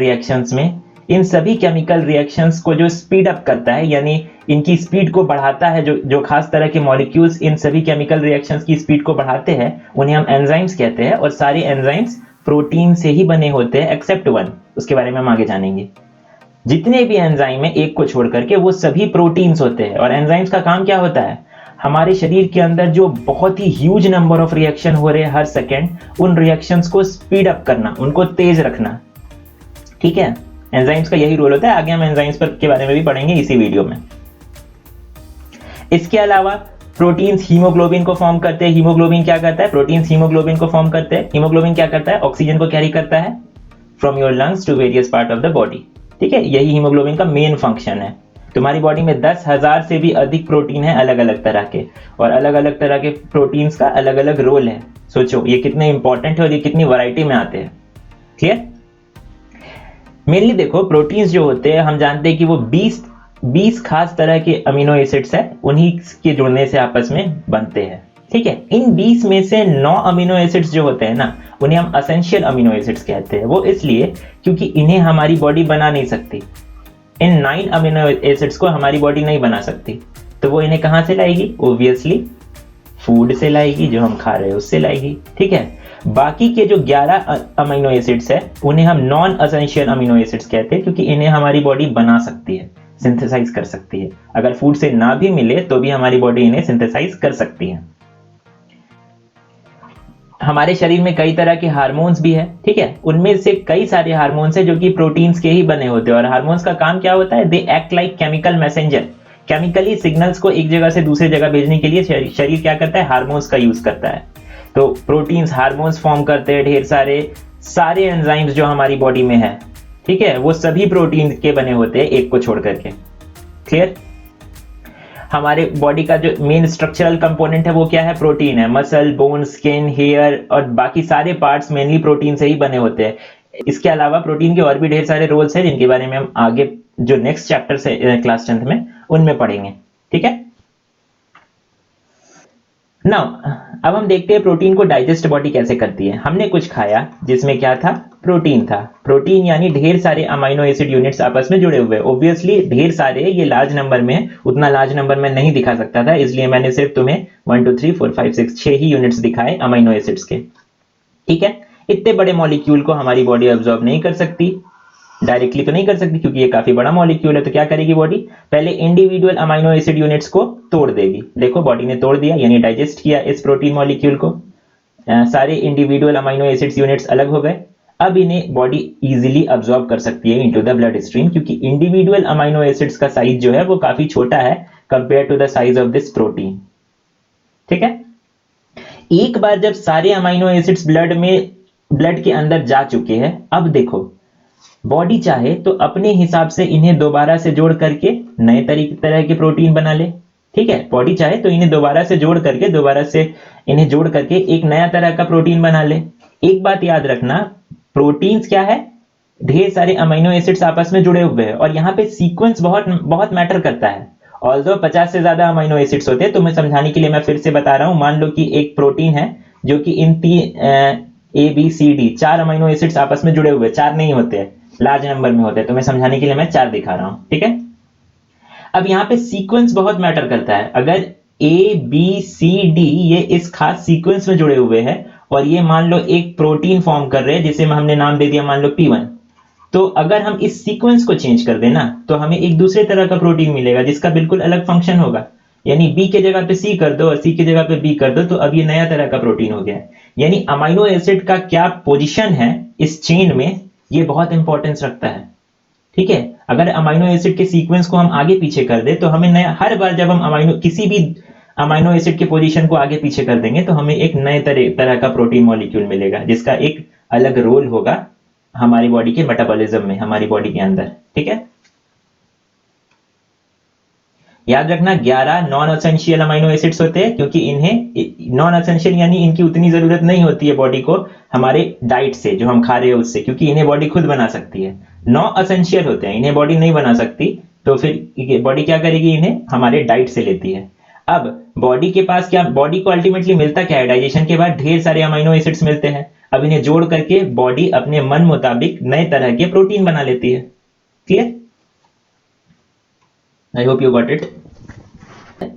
रिएक्शंस को जो स्पीड अप करता है, यानी इनकी स्पीड को बढ़ाता है, जो खास तरह के मॉलिक्यूल्स इन सभी केमिकल रिएक्शंस की स्पीड को बढ़ाते हैं, उन्हें हम एंजाइम्स कहते हैं। और सारे एंजाइम्स प्रोटीन से ही बने होते हैं एक्सेप्ट वन, उसके बारे में हम आगे जानेंगे। जितने भी एंजाइम है एक को छोड़ करके वो सभी प्रोटीन्स होते हैं। और एंजाइम्स का काम क्या होता है, हमारे शरीर के अंदर जो बहुत ही ह्यूज नंबर ऑफ रिएक्शन हो रहे हैं हर सेकेंड, उन रिएक्शंस को स्पीड अप करना, उनको तेज रखना। ठीक है, एंजाइम्स का यही रोल होता है। आगे हम एंजाइम्स पर के बारे में भी पढ़ेंगे इसी वीडियो में। इसके अलावा प्रोटीन्स हीमोग्लोबिन को फॉर्म करते हैं। हीमोग्लोबिन क्या करता है, प्रोटीन्स हीमोग्लोबिन को फॉर्म करते हैं। हीमोग्लोबिन क्या करता है, ऑक्सीजन को कैरी करता है from your lungs to various part of the body. ठीक है, यही हीमोग्लोबिन का मेन फंक्शन है। तुम्हारी बॉडी में 10,000 से भी अधिक प्रोटीन है अलग अलग तरह के, और अलग अलग तरह के प्रोटीन्स का अलग अलग रोल है। सोचो ये कितने इंपॉर्टेंट है और ये कितनी वैरायटी में आते हैं। क्लियर? मेनली देखो, प्रोटीन्स जो होते हैं हम जानते हैं कि वो 20 खास तरह के अमीनो एसिड्स है, उन्हीं के जुड़ने से आपस में बनते हैं। ठीक है, इन 20 में से 9 अमीनो एसिड्स जो होते हैं ना, उन्हें हम एसेंशियल अमीनो एसिड्स कहते हैं। वो इसलिए क्योंकि इन्हें हमारी बॉडी बना नहीं सकती। इन 9 अमीनो एसिड्स को हमारी बॉडी नहीं बना सकती, तो वो इन्हें कहां से लाएगी, ओब्वियसली फूड से लाएगी, जो हम खा रहे हैं उससे लाएगी। ठीक है, बाकी के जो 11 अमीनो एसिड्स है उन्हें हम नॉन एसेंशियल अमीनो एसिड्स कहते हैं, क्योंकि इन्हें हमारी बॉडी बना सकती है, सिंथेसाइज कर सकती है। अगर फूड से ना भी मिले तो भी हमारी बॉडी इन्हें सिंथेसाइज कर सकती है। हमारे शरीर में कई तरह के हार्मोन्स भी है। ठीक है, उनमें से कई सारे हार्मोन्स है जो कि प्रोटीन्स के ही बने होते हैं। और हार्मोन्स का काम क्या होता है, they act like chemical messenger. Chemically signals को एक जगह से दूसरी जगह भेजने के लिए शरीर क्या करता है, हार्मोन्स का यूज करता है। तो प्रोटीन्स हार्मोन्स फॉर्म करते हैं, ढेर सारे एंजाइम्स जो हमारी बॉडी में है, ठीक है, वो सभी प्रोटीन के बने होते हैं एक को छोड़ करके। क्लियर? हमारे बॉडी का जो मेन स्ट्रक्चरल कंपोनेंट है वो क्या है, प्रोटीन है। मसल, बोन, स्किन, हेयर और बाकी सारे पार्ट्स मेनली प्रोटीन से ही बने होते हैं। इसके अलावा प्रोटीन के और भी ढेर सारे रोल्स हैं जिनके बारे में हम आगे जो नेक्स्ट चैप्टर से क्लास 10th में उनमें पढ़ेंगे। ठीक है, नाउ अब हम देखते हैं प्रोटीन को डाइजेस्ट बॉडी कैसे करती है। हमने कुछ खाया जिसमें क्या था, प्रोटीन था। प्रोटीन यानी ढेर सारे अमीनो एसिड यूनिट्स आपस में जुड़े हुए। ऑब्वियसली ढेर सारे, ये लार्ज नंबर में, उतना लार्ज नंबर में नहीं दिखा सकता था, इसलिए मैंने सिर्फ तुम्हें 1 2 3 4 5 6 6 ही यूनिट्स दिखाए अमीनो एसिड्स के। ठीक है, इतने बड़े मॉलिक्यूल को हमारी बॉडी अब्सॉर्ब नहीं कर सकती, डायरेक्टली तो नहीं कर सकती क्योंकि ये काफी बड़ा मॉलिक्यूल है। तो क्या करेगी बॉडी, पहले इंडिविजुअल अमीनो एसिड यूनिट्स को तोड़ देगी। देखो बॉडी ने तोड़ दिया, यानी डाइजेस्ट किया इस प्रोटीन मॉलिक्यूल को। सारे इंडिविजुअल अमीनो एसिड्स यूनिट्स अलग हो गए। अब इन्हें बॉडी इजीली अब्सॉर्ब कर सकती है इनटू द ब्लड स्ट्रीम, क्योंकि इंडिविजुअल अमीनो एसिड्स का साइज जो है वो काफी छोटा है compare to the size of this protein. ठीक है, एक बार जब सारे अमीनो एसिड्स ब्लड के अंदर जा चुके हैं, अब देखो बॉडी चाहे तो अपने हिसाब से इन्हें दोबारा से जोड़ करके नए तरह के प्रोटीन बना ले। ठीक है, बॉडी चाहे तो इन्हें दोबारा से इन्हें जोड़ करके एक नया तरह का प्रोटीन बना ले। एक बात याद रखना, प्रोटीन्स क्या है, ढेर सारे अमीनो एसिड्स आपस में जुड़े हुए हैं, और यहाँ पे सीक्वेंस बहुत मैटर करता है। ऑल्दो 50 से ज्यादा अमीनो एसिड्स होते हैं, तो मैं समझाने के लिए मैं फिर से बता रहा हूं। मान लो कि एक प्रोटीन है जो कि इन ABCD 4 अमीनो एसिड्स आपस में जुड़े हुए, 4 नहीं होते हैं, लार्ज नंबर में होते हैं, तो मैं समझाने के लिए मैं 4 दिखा रहा हूं। ठीक है, अब यहाँ पे सीक्वेंस बहुत मैटर करता है। अगर ABCD ये इस खास सीक्वेंस में जुड़े हुए हैं और ये मान लो एक प्रोटीन फॉर्म कर रहे हैं जिसे हमने नाम दे दिया मान लो P1, तो अगर हम इस सीक्वेंस को चेंज कर देना तो हमें एक दूसरे तरह का प्रोटीन मिलेगा जिसका बिल्कुल अलग फंक्शन होगा। यानी B के जगह पे C कर दो और C की जगह पे B कर दो, तो अब ये नया तरह का प्रोटीन हो गया। यानी अमीनो एसिड का क्या पोजीशन है इस चेन में, ये बहुत इंपॉर्टेंस रखता है। ठीक है, अगर अमीनो एसिड के सीक्वेंस को हम आगे पीछे कर दे तो हमें नया, हर बार जब हम किसी भी अमीनो एसिड के पोजीशन को आगे पीछे कर देंगे तो हमें एक नए तरह का प्रोटीन मॉलिक्यूल मिलेगा जिसका एक अलग रोल होगा हमारी बॉडी के मेटाबॉलिज्म में, हमारी बॉडी के अंदर। ठीक है, याद रखना 11 नॉन एसेंशियल अमीनो एसिड्स होते हैं, क्योंकि इन्हें नॉन एसेंशियल यानी इनकी उतनी जरूरत नहीं होती है बॉडी को हमारे डाइट से, जो हम खा रहे हैं उससे, क्योंकि इन्हें बॉडी खुद बना सकती है। नॉन एसेंशियल होते हैं, इन्हें बॉडी नहीं बना सकती, तो फिर बॉडी क्या करेगी, इन्हें हमारे डाइट से लेती है। अब बॉडी के पास क्या, बॉडी को अल्टीमेटली मिलता क्या है, डाइजेशन के बाद ढेर सारे अमीनो एसिड्स मिलते हैं। अब इन्हें जोड़ करके बॉडी अपने मन मुताबिक नए तरह के प्रोटीन बना लेती है। Clear? I hope you got it.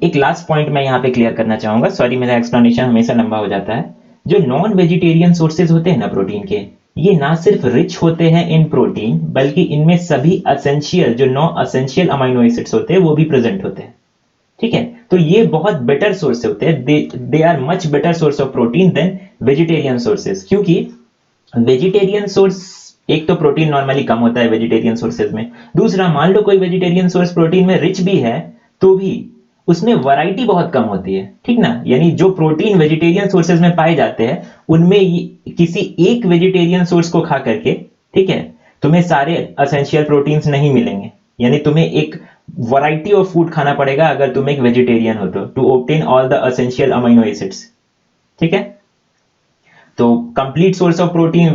एक लास्ट पॉइंट मैं यहाँ पे क्लियर करना चाहूंगा, सॉरी मेरा एक्सप्लेनेशन हमेशा लंबा हो जाता है। जो नॉन वेजिटेरियन सोर्सेज होते हैं ना प्रोटीन के, ये ना सिर्फ रिच होते हैं इन प्रोटीन, बल्कि इनमें सभी असेंशियल जो नॉन असेंशियल अमाइनो एसिड्स होते हैं वो भी प्रेजेंट होते हैं। ठीक है, तो ये बहुत बेटर सोर्स होते हैं, they are much better source of protein than vegetarian sources. क्योंकि वेजिटेरियन सोर्स, एक तो प्रोटीन नॉर्मली कम होता है वेजिटेरियन सोर्सेज में, दूसरा मान लो कोई वेजिटेरियन सोर्स प्रोटीन में रिच भी है तो भी उसमें वैरायटी बहुत कम होती है। ठीक ना, यानी जो प्रोटीन वेजिटेरियन सोर्सेज में पाए जाते हैं उनमें किसी एक वेजिटेरियन सोर्स को खा करके, ठीक है, तुम्हें सारे असेंशियल प्रोटीन्स नहीं मिलेंगे। यानी तुम्हें एक वैरायटी ऑफ फूड खाना पड़ेगा अगर तुम एक वेजिटेरियन हो तो, to obtain all the essential amino acids. ठीक है, तो कंप्लीट सोर्स ऑफ प्रोटीन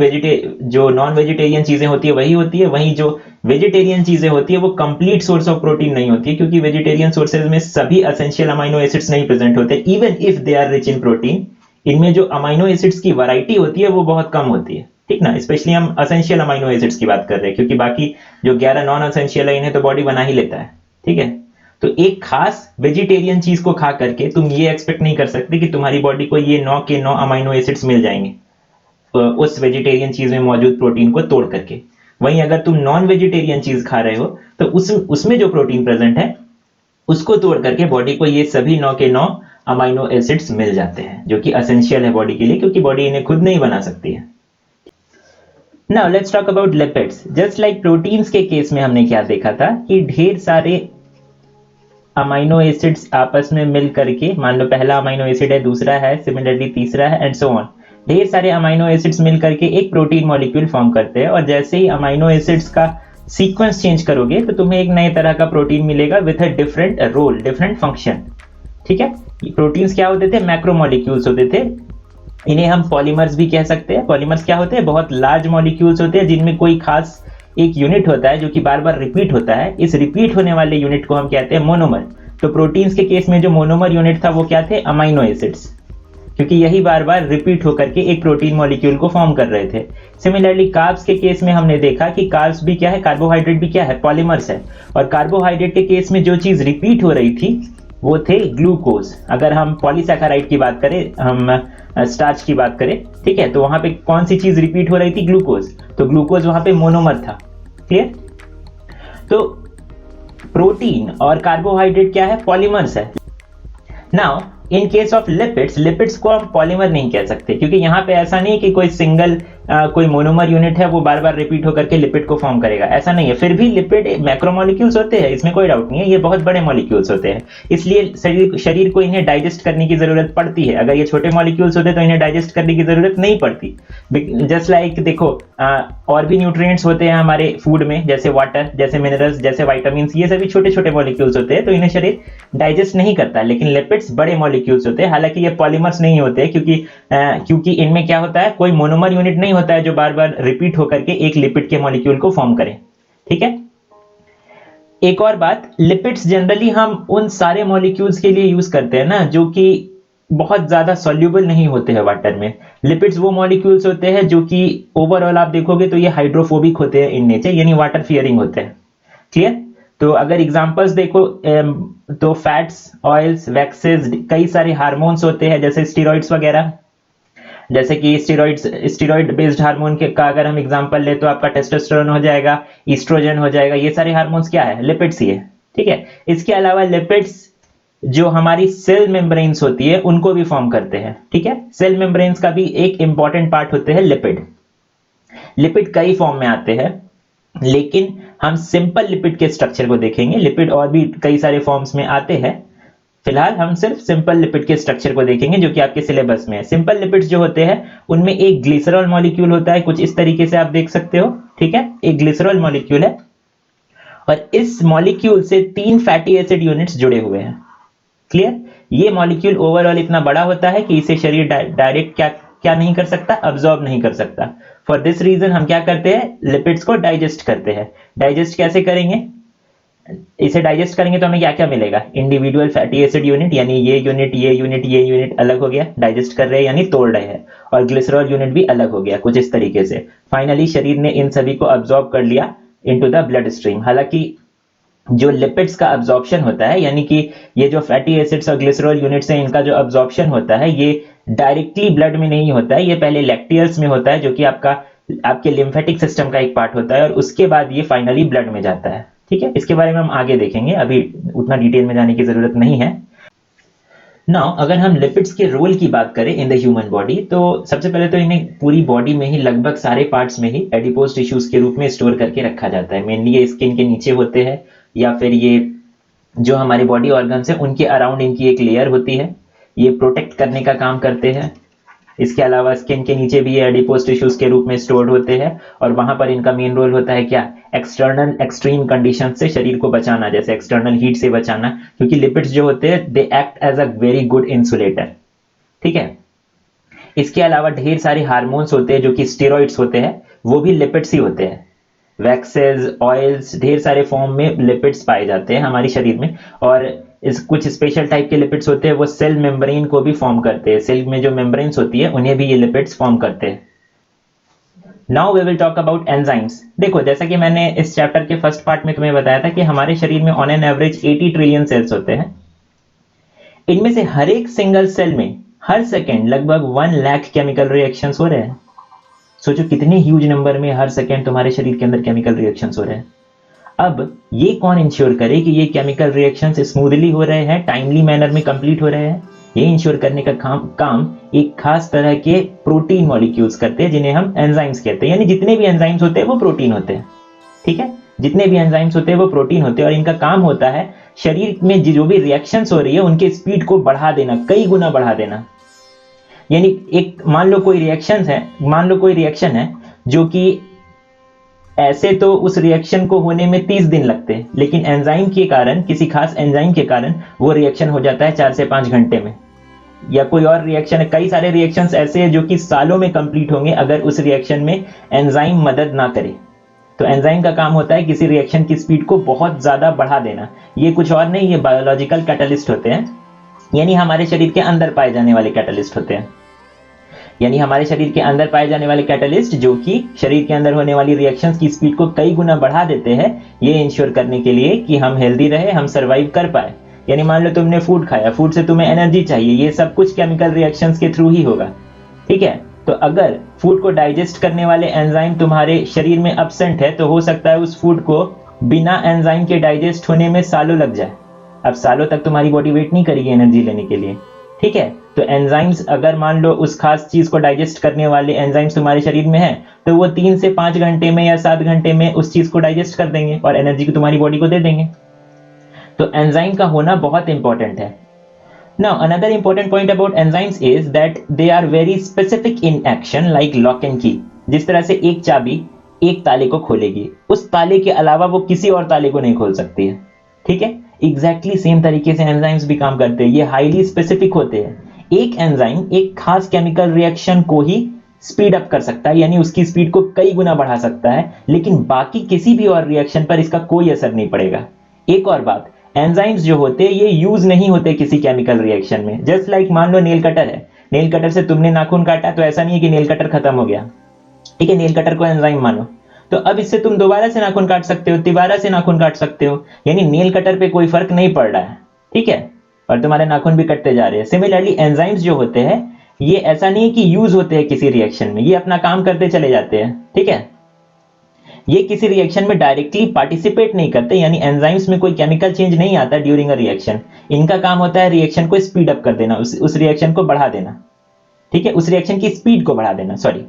जो नॉन वेजिटेरियन चीजें होती है वही होती है, वहीं जो वेजिटेरियन चीजें होती है वो कंप्लीट सोर्स ऑफ प्रोटीन नहीं होती है, क्योंकि वेजिटेरियन सोर्सेज में सभी असेंशियल अमाइनो एसिड्स नहीं प्रेजेंट होते, even if they are rich in protein. इनमें जो अमाइनो एसिड्स की वैरायटी होती है वो बहुत कम होती है। ठीक ना, स्पेशली हम असेंशियल अमाइनो एसिड्स की बात कर रहे हैं, क्योंकि बाकी जो 11 नॉन असेंशियल है इन्हें तो बॉडी बना ही लेता है। ठीक है, तो एक खास वेजिटेरियन चीज को खा करके तुम ये एक्सपेक्ट नहीं कर सकते कि तुम्हारी बॉडी को ये 9 के 9 अमाइनो एसिड्स मिल जाएंगे उस वेजिटेरियन चीज में मौजूद प्रोटीन को तोड़ करके। वहीं अगर तुम नॉन वेजिटेरियन चीज खा रहे हो तो उसमें जो प्रोटीन प्रेजेंट है उसको तोड़ करके बॉडी को ये सभी 9 के 9 अमाइनो एसिड्स मिल जाते हैं, जो कि असेंशियल है बॉडी के लिए, क्योंकि बॉडी इन्हें खुद नहीं बना सकती है। Now let's talk about lipids. Just like proteins के केस में हमने क्या देखा था कि ढेर सारे अमाइनो एसिड्स आपस में मिल करके, मान लो पहला अमाइनो एसिड है, दूसरा है, सिमिलरली तीसरा है, एंड सो ऑन, ढेर सारे अमाइनो एसिड्स मिल करके एक प्रोटीन मॉलिक्यूल फॉर्म करते हैं। और जैसे ही अमाइनो एसिड्स का सीक्वेंस चेंज करोगे तो तुम्हें एक नए तरह का प्रोटीन मिलेगा with a different role, different function. ठीक है, प्रोटीन्स क्या होते थे? मैक्रोमोलिक्यूल्स होते थे। इन्हें हम पॉलीमर्स भी कह सकते हैं। पॉलीमर्स क्या होते हैं? बहुत लार्ज मॉलिक्यूल्स होते हैं जिनमें कोई खास एक यूनिट होता है जो कि बार बार रिपीट होता है। इस रिपीट होने वाले यूनिट को हम कहते हैं मोनोमर। तो प्रोटीन्स के केस में जो मोनोमर यूनिट था वो क्या थे? अमाइनो एसिड्स, क्योंकि यही बार बार रिपीट होकर के एक प्रोटीन मॉलिक्यूल को फॉर्म कर रहे थे। सिमिलरली कार्ब्स के केस में हमने देखा कि कार्ब्स भी क्या है? कार्बोहाइड्रेट भी क्या है? पॉलीमर्स है। और कार्बोहाइड्रेट के केस में जो चीज रिपीट हो रही थी वो थे ग्लूकोज। अगर हम पॉलीसैकेराइड की बात करें, हम स्टार्च की बात करें, ठीक है, तो वहां पे कौन सी चीज रिपीट हो रही थी? ग्लूकोज। तो ग्लूकोज वहां पे मोनोमर था। क्लियर? तो प्रोटीन और कार्बोहाइड्रेट क्या है? पॉलीमर्स है। Now in case of lipids, lipids को हम पॉलीमर नहीं कह सकते, क्योंकि यहाँ पे ऐसा नहीं कि कोई सिंगल कोई मोनोमर यूनिट है वो बार बार रिपीट होकर के लिपिड को फॉर्म करेगा, ऐसा नहीं है। फिर भी लिपिड मैक्रोमोलिक्यूल्स होते हैं, इसमें कोई डाउट नहीं है, ये बहुत बड़े मॉलिक्यूल्स होते हैं, इसलिए शरीर को इन्हें डाइजेस्ट करने की जरूरत पड़ती है। अगर ये छोटे मॉलिक्यूल्स होते तो इन्हें डाइजेस्ट करने की जरूरत नहीं पड़ती। जस्ट लाइक देखो, और भी न्यूट्रिएंट्स होते हैं हमारे फूड में, जैसे वाटर, जैसे मिनरल्स, जैसे वाइटामिन, ये सभी छोटे छोटे मॉलिक्यूल्स होते हैं, तो इन्हें शरीर डाइजेस्ट नहीं करता। लेकिन लिपिड्स बड़े मॉलिक्यूल्स होते हैं, हालांकि ये पॉलीमर्स नहीं होते, क्योंकि इनमें क्या होता है? कोई मोनोमर यूनिट नहीं होता है जो बार बार रिपीट होकर के एक लिपिड के मॉलिक्यूल को फॉर्म करे। ठीक है, एक और बात, लिपिड्स जनरली हम उन सारे मॉलिक्यूल्स के लिए यूज करते हैं ना जो कि बहुत ज्यादा सॉल्युबल नहीं होते हैं वाटर में। लिपिड्स वो मॉलिक्यूल्स होते हैं जो कि ओवरऑल आप देखोगे तो ये हाइड्रोफोबिक होते हैं इन नेचर, यानी वाटर फियरिंग होते हैं। क्लियर? तो अगर एग्जांपल्स देखो तो फैट्स, ऑयल्स, वैक्सेस, कई सारे हार्मोन्स होते हैं जैसे स्टेरॉइड्स वगैरह। जैसे कि स्टेरॉइड बेस्ड हार्मोन का अगर हम एग्जांपल ले तो आपका टेस्टोस्टेरोन हो जाएगा, ईस्ट्रोजन हो जाएगा, ये सारे हार्मोन्स क्या है? लिपिड्स ही है। ठीक है, इसके अलावा लिपिड्स जो हमारी सेल मेम्ब्रेन्स होती है उनको भी फॉर्म करते हैं। ठीक है, सेल मेम्ब्रेन्स का भी एक इंपॉर्टेंट पार्ट होते हैं लिपिड। लिपिड कई फॉर्म में आते हैं, लेकिन हम सिंपल लिपिड के स्ट्रक्चर को देखेंगे। लिपिड और भी कई सारे फॉर्म्स में आते हैं, फिलहाल हम सिर्फ सिंपल लिपिड के स्ट्रक्चर को देखेंगे जो कि आपके सिलेबस में है। सिंपल लिपिड्स जो होते हैं उनमें एक ग्लिसरॉल मॉलिक्यूल होता है, कुछ इस तरीके से आप देख सकते हो। ठीक है, एक ग्लिसरॉल मॉलिक्यूल है और इस मॉलिक्यूल से 3 फैटी एसिड यूनिट्स जुड़े हुए हैं। क्लियर? ये मॉलिक्यूल ओवरऑल इतना बड़ा होता है कि इसे शरीर डायरेक्ट क्या नहीं कर सकता? अब्सॉर्ब नहीं कर सकता। फॉर दिस रीजन हम क्या करते हैं? लिपिड्स को डाइजेस्ट करते हैं। डाइजेस्ट कैसे करेंगे? इसे डाइजेस्ट करेंगे तो हमें क्या क्या मिलेगा? इंडिविजुअल फैटी एसिड यूनिट, यानी ये यूनिट अलग हो गया, डाइजेस्ट कर रहे हैं यानी तोड़ रहे हैं, और ग्लिसरॉल यूनिट भी अलग हो गया, कुछ इस तरीके से। फाइनली शरीर ने इन सभी को अब्सॉर्ब कर लिया इनटू द ब्लड स्ट्रीम। हालांकि जो लिपिड्स का अब्जॉर्प्शन होता है, यानी कि ये जो फैटी एसिड्स और ग्लिसरॉल यूनिट्स हैं, इनका जो अब्जॉर्प्शन होता है ये डायरेक्टली ब्लड में नहीं होता है, ये पहले लैक्टियल्स में होता है, जो कि आपके लिम्फेटिक सिस्टम का एक पार्ट होता है, और उसके बाद ये फाइनली ब्लड में जाता है। ठीक है, इसके बारे में हम आगे देखेंगे, अभी उतना डिटेल में जाने की जरूरत नहीं है। नाउ अगर हम लिपिड्स के रोल की बात करें इन द ह्यूमन बॉडी, तो सबसे पहले तो इन्हें पूरी बॉडी में ही लगभग सारे पार्ट्स में ही एडिपोज टिश्यूज के रूप में स्टोर करके रखा जाता है। मेनली ये स्किन के नीचे होते हैं, या फिर ये जो हमारे बॉडी ऑर्गन्स है उनके अराउंड इनकी एक लेयर होती है, ये प्रोटेक्ट करने का काम करते हैं। इसके अलावा स्किन के नीचे भी ये एडिपोज टिश्यूज के रूप में स्टोर्ड होते हैं, और वहां पर इनका मेन रोल होता है क्या, एक्सटर्नल एक्सट्रीम कंडीशन से शरीर को बचाना, जैसे एक्सटर्नल हीट से बचाना, क्योंकि लिपिड्स जो होते हैं they act as a very good insulator. ठीक है, इसके अलावा ढेर सारे हार्मोन्स होते हैं जो कि स्टेरॉइड्स होते हैं, वो भी लिपिड्स ही होते हैं। वैक्सेस, ऑयल्स, ढेर सारे फॉर्म में लिपिड्स पाए जाते हैं हमारे शरीर में, और कुछ स्पेशल टाइप के लिपिड्स होते हैं वो सेल मेम्ब्रेन को भी फॉर्म करते हैं। सेल में जो मेम्ब्रेन्स होती है उन्हें भी ये लिपिड्स फॉर्म करते हैं। Now we will talk about enzymes. देखो, जैसा कि मैंने इस चैप्टर के फर्स्ट पार्ट में तुम्हें बताया था कि हमारे शरीर में on an average 80 trillion cells होते हैं। इनमें से हर एक सिंगल सेल में हर सेकेंड लगभग 1 लाख केमिकल रिएक्शंस हो रहे हैं। सोचो कितने ह्यूज नंबर में हर सेकेंड तुम्हारे शरीर के अंदर केमिकल रिएक्शंस हो रहे हैं। अब ये कौन इंश्योर करे कि ये केमिकल रिएक्शंस स्मूथली हो रहे हैं, टाइमली मैनर में कंप्लीट हो रहे हैं? ये इंश्योर करने का काम एक खास तरह के प्रोटीन मॉलिक्यूल्स करते हैं, जिन्हें हम एंजाइम्स कहते हैं। यानी जितने भी एंजाइम्स होते हैं वो प्रोटीन होते हैं। ठीक है, जितने भी एंजाइम्स होते हैं वो प्रोटीन होते हैं, और इनका काम होता है शरीर में जो भी रिएक्शंस हो रही है उनके स्पीड को बढ़ा देना, कई गुना बढ़ा देना। यानी एक मान लो कोई रिएक्शन है जो कि ऐसे तो उस रिएक्शन को होने में 30 दिन लगते हैं, लेकिन एंजाइम के कारण, किसी खास एंजाइम के कारण वो रिएक्शन हो जाता है 4 से 5 घंटे में। या कोई और रिएक्शन है, कई सारे रिएक्शंस ऐसे हैं जो कि सालों में कंप्लीट होंगे अगर उस रिएक्शन में एंजाइम मदद ना करे। तो एंजाइम का काम होता है किसी रिएक्शन की स्पीड को बहुत ज्यादा बढ़ा देना। ये कुछ और नहीं, ये बायोलॉजिकल कैटलिस्ट होते हैं, यानी हमारे शरीर के अंदर पाए जाने वाले कैटलिस्ट होते हैं। यानी हमारे शरीर के अंदर पाए जाने वाले कैटलिस्ट जो कि शरीर के अंदर होने वाली रिएक्शंस की स्पीड को कई गुना बढ़ा देते हैं, ये इंश्योर करने के लिए कि हम हेल्दी रहे, हम सर्वाइव कर पाए। यानी मान लो तुमने फूड खाया, फूड से तुम्हें एनर्जी चाहिए, ये सब कुछ केमिकल रिएक्शंस के थ्रू ही होगा। ठीक है, तो अगर फूड को डाइजेस्ट करने वाले एंजाइम तुम्हारे शरीर में एब्सेंट है, तो हो सकता है उस फूड को बिना एंजाइम के डाइजेस्ट होने में सालों लग जाए। अब सालों तक तुम्हारी बॉडी वेट नहीं करेगी एनर्जी लेने के लिए। ठीक है, तो एंजाइम्स, अगर मान लो उस खास चीज को डाइजेस्ट करने वाले एंजाइम्स तुम्हारे शरीर में हैं, तो वो 3 से 5 घंटे में या 7 घंटे में उस चीज को डाइजेस्ट कर देंगे और एनर्जी को तुम्हारी बॉडी को दे देंगे। तो एंजाइम का होना बहुत इंपॉर्टेंट है। Now another important point about enzymes is that they are very specific in action, like lock and key. जिस तरह से एक चाबी एक ताले को खोलेगी, उस ताले के अलावा वो किसी और ताले को नहीं खोल सकती है। ठीक है, एग्जैक्टली सेम तरीके से एंजाइम्स भी काम करते हैं। ये हाईली स्पेसिफिक होते हैं। एक एंजाइम एक खास केमिकल रिएक्शन को ही स्पीड अप कर सकता है, यानी उसकी स्पीड को कई गुना बढ़ा सकता है, लेकिन बाकी किसी भी और रिएक्शन पर इसका कोई असर नहीं पड़ेगा। एक और बात, एंजाइम्स जो होते हैं ये यूज नहीं होते किसी केमिकल रिएक्शन में। जस्ट लाइक मान लो नेल कटर है, नेल कटर से तुमने नाखून काटा, तो ऐसा नहीं है कि नेल कटर खत्म हो गया। ठीक है, नेल कटर को एंजाइम मानो, तो अब इससे तुम दोबारा से नाखून काट सकते हो, तिबारा से नाखून काट सकते हो, यानी नेल कटर पे कोई फर्क नहीं पड़ रहा है। ठीक है, और तुम्हारे नाखून भी कटते जा रहे हैं। सिमिलरली एंजाइम्स जो होते हैं ये ऐसा नहीं है कि यूज होते हैं किसी रिएक्शन में, ये अपना काम करते चले जाते हैं। ठीक है, ये किसी रिएक्शन में डायरेक्टली पार्टिसिपेट नहीं करते, यानी एंजाइम्स में कोई केमिकल चेंज नहीं आता ड्यूरिंग अ रिएक्शन। इनका काम होता है रिएक्शन को स्पीड अप कर देना, उस रिएक्शन को बढ़ा देना। ठीक है, उस रिएक्शन की स्पीड को बढ़ा देना, सॉरी।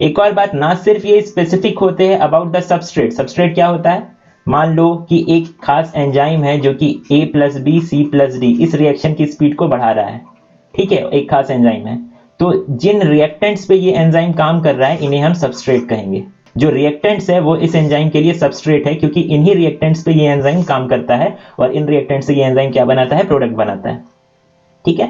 एक और बात, ना सिर्फ ये स्पेसिफिक होते हैं अबाउट द सबस्ट्रेट। सबस्ट्रेट क्या होता है? मान लो कि एक खास एंजाइम है जो कि A+B C+D इस रिएक्शन की स्पीड को बढ़ा रहा है। ठीक है, एक खास एंजाइम है, तो जिन रिएक्टेंट्स पे ये एंजाइम काम कर रहा है इन्हें हम सबस्ट्रेट कहेंगे। जो रिएक्टेंट्स है वो इस एंजाइम के लिए सबस्ट्रेट है, क्योंकि इन्हीं रिएक्टेंट्स पे ये एंजाइम काम करता है, और इन रिएक्टेंट्स से ये एंजाइम क्या बनाता है? प्रोडक्ट बनाता है। ठीक है,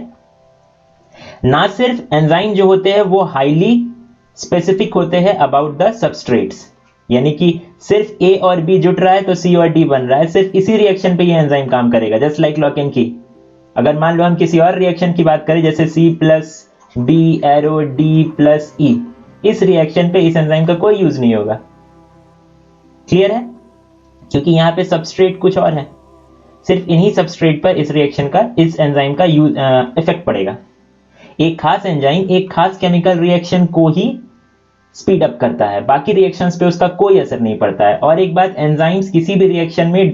ना सिर्फ एंजाइम जो होते हैं वो हाईली स्पेसिफिक होते हैं अबाउट द सबस्ट्रेट्स, यानी कि सिर्फ A और B जुट रहा है तो C और D बन रहा है, सिर्फ इसी रिएक्शन पे ये एंजाइम काम करेगा, जस्ट लाइक लॉक एंड की। अगर मान लो हम किसी और रिएक्शन की बात करें, जैसे C+B एरो D+E, इस रिएक्शन पे इस एंजाइम का कोई यूज नहीं होगा। क्लियर है? क्योंकि यहाँ पे सबस्ट्रेट कुछ और है, सिर्फ इन्हीं सबस्ट्रेट पर इस रिएक्शन का, इस एंजाइम का इफेक्ट पड़ेगा। एक खास एंजाइम एक खास केमिकल रिएक्शन को ही स्पीड अप करता है, बाकी रिएक्शंस पे उसका कोई असर नहीं पड़ता है। और एक बात, एंजाइम्स किसी भी रिएक्शन में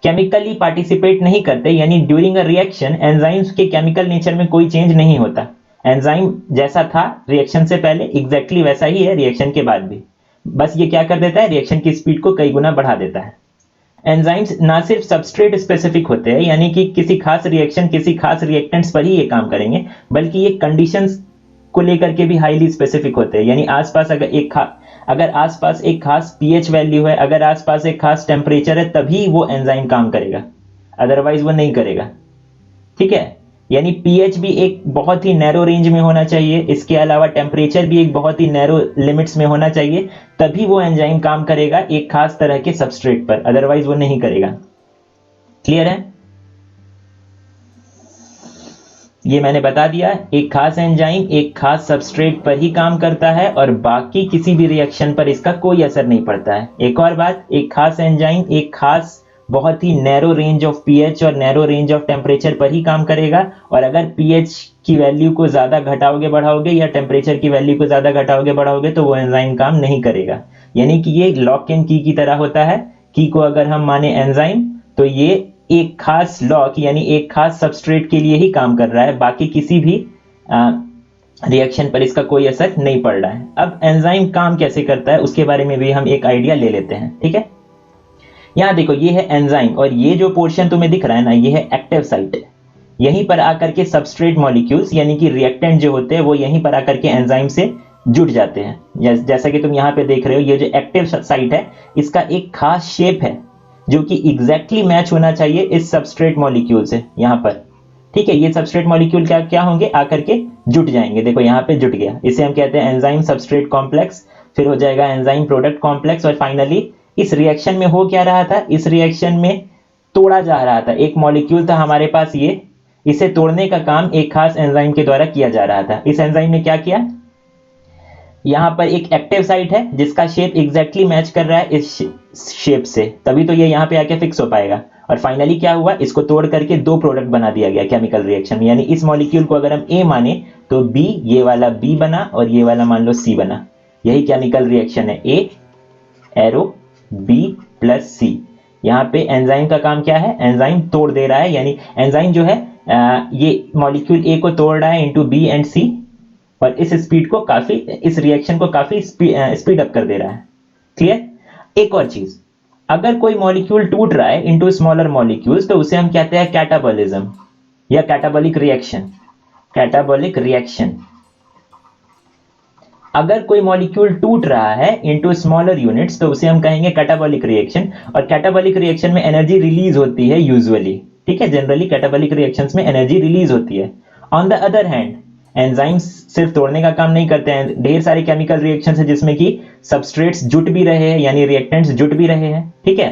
केमिकली पार्टिसिपेट नहीं करते, यानी ड्यूरिंग अ रिएक्शन एंजाइम्स के केमिकल नेचर में कोई चेंज नहीं होता। एंजाइम जैसा था रिएक्शन से पहले एग्जैक्टली वैसा ही है रिएक्शन के बाद भी, बस ये क्या कर देता है, रिएक्शन की स्पीड को कई गुना बढ़ा देता है। एंजाइम्स ना सिर्फ सबस्ट्रेट स्पेसिफिक होते हैं, यानी कि किसी खास रिएक्शन किसी खास रिएक्टेंट्स पर ही ये काम करेंगे, बल्कि ये कंडीशंस को लेकर के भी हाईली स्पेसिफिक होते हैं। यानी आसपास अगर आसपास एक खास पीएच वैल्यू है, अगर आसपास एक खास टेम्परेचर है, तभी वो एंजाइम काम करेगा, अदरवाइज वो नहीं करेगा। ठीक है, यानी पीएच भी एक बहुत ही नैरो रेंज में होना चाहिए, इसके अलावा टेम्परेचर भी एक बहुत ही नैरो लिमिट्स में होना चाहिए, तभी वो एंजाइम काम करेगा एक खास तरह के सबस्ट्रेट पर, अदरवाइज वो नहीं करेगा। क्लियर है? ये मैंने बता दिया, एक खास एंजाइम एक खास सबस्ट्रेट पर ही काम करता है और बाकी किसी भी रिएक्शन पर इसका कोई असर नहीं पड़ता है। एक और बात, एक खास एंजाइम एक खास बहुत ही नैरो रेंज ऑफ पीएच और नैरो रेंज ऑफ टेम्परेचर पर ही काम करेगा, और अगर पीएच की वैल्यू को ज्यादा घटाओगे बढ़ाओगे या टेम्परेचर की वैल्यू को ज्यादा घटाओगे बढ़ाओगे तो वो एंजाइम काम नहीं करेगा। यानी कि ये लॉक एंड की तरह होता है। की को अगर हम माने एंजाइम, तो ये एक खास लॉक यानी एक खास सबस्ट्रेट के लिए ही काम कर रहा है, बाकी किसी भी रिएक्शन पर इसका कोई असर नहीं पड़ रहा है। अब एंजाइम काम कैसे करता है उसके बारे में भी हम एक आइडिया ले लेते हैं। ठीक है, यहां देखो, ये है एंजाइम और ये जो पोर्शन तुम्हें दिख रहा है ना, ये है एक्टिव साइट। यहीं पर आकर के सबस्ट्रेट मॉलिक्यूल्स यानी कि रिएक्टेंट जो होते हैं वो यहीं पर आकर के एंजाइम से जुड़ जाते हैं। जैसा कि तुम यहाँ पे देख रहे हो, ये जो एक्टिव साइट है इसका एक खास शेप है जो कि एग्जैक्टली मैच होना चाहिए इस सबस्ट्रेट मॉलिक्यूल से यहाँ पर। ठीक है, ये सबस्ट्रेट मॉलिक्यूल क्या क्या होंगे, आकर के जुट जाएंगे। देखो यहाँ पे जुट गया, इसे हम कहते हैं एंजाइम सबस्ट्रेट कॉम्प्लेक्स, फिर हो जाएगा एंजाइम प्रोडक्ट कॉम्प्लेक्स, और फाइनली इस रिएक्शन में हो क्या रहा था, इस रिएक्शन में तोड़ा जा रहा था। एक मॉलिक्यूल था हमारे पास ये, इसे तोड़ने का काम एक खास एंजाइम के द्वारा किया जा रहा था। इस एंजाइम ने क्या किया, यहां पर एक एक्टिव साइट है जिसका शेप एग्जैक्टली मैच कर रहा है इस शेप से, तभी तो ये यहां पे आके फिक्स हो पाएगा। और फाइनली क्या हुआ, इसको तोड़ करके दो प्रोडक्ट बना दिया गया केमिकल रिएक्शन में। यानी इस मॉलिक्यूल को अगर हम ए माने तो बी, ये वाला बी बना और ये वाला मान लो सी बना। यही केमिकल रिएक्शन है, ए एरो बी प्लस सी। यहाँ पे एंजाइम का काम क्या है, एंजाइम तोड़ दे रहा है, यानी एंजाइम जो है ये मॉलिक्यूल ए को तोड़ रहा है इनटू बी एंड सी, और इस स्पीड को काफी, इस रिएक्शन को काफी स्पीड अप कर दे रहा है। क्लियर? एक और चीज, अगर कोई मॉलिक्यूल टूट रहा है इनटू स्मॉलर मॉलिक्यूल्स तो उसे हम कहते हैं कैटाबॉलिज्म या कैटाबॉलिक रिएक्शन। कैटाबॉलिक रिएक्शन, अगर कोई मॉलिक्यूल टूट रहा है इनटू स्मॉलर यूनिट्स तो उसे हम कहेंगे कैटाबॉलिक रिएक्शन। और कैटाबॉलिक रिएक्शन में एनर्जी रिलीज होती है यूजुअली। ठीक है, जनरली कैटाबॉलिक रिएक्शंस में एनर्जी रिलीज होती है। On the other hand enzymes सिर्फ तोड़ने का काम नहीं करते हैं, ढेर सारे केमिकल रिएक्शंस है जिसमें कि सबस्ट्रेट्स जुट भी रहे हैं, यानी रिएक्टेंट्स जुट भी रहे हैं। ठीक है,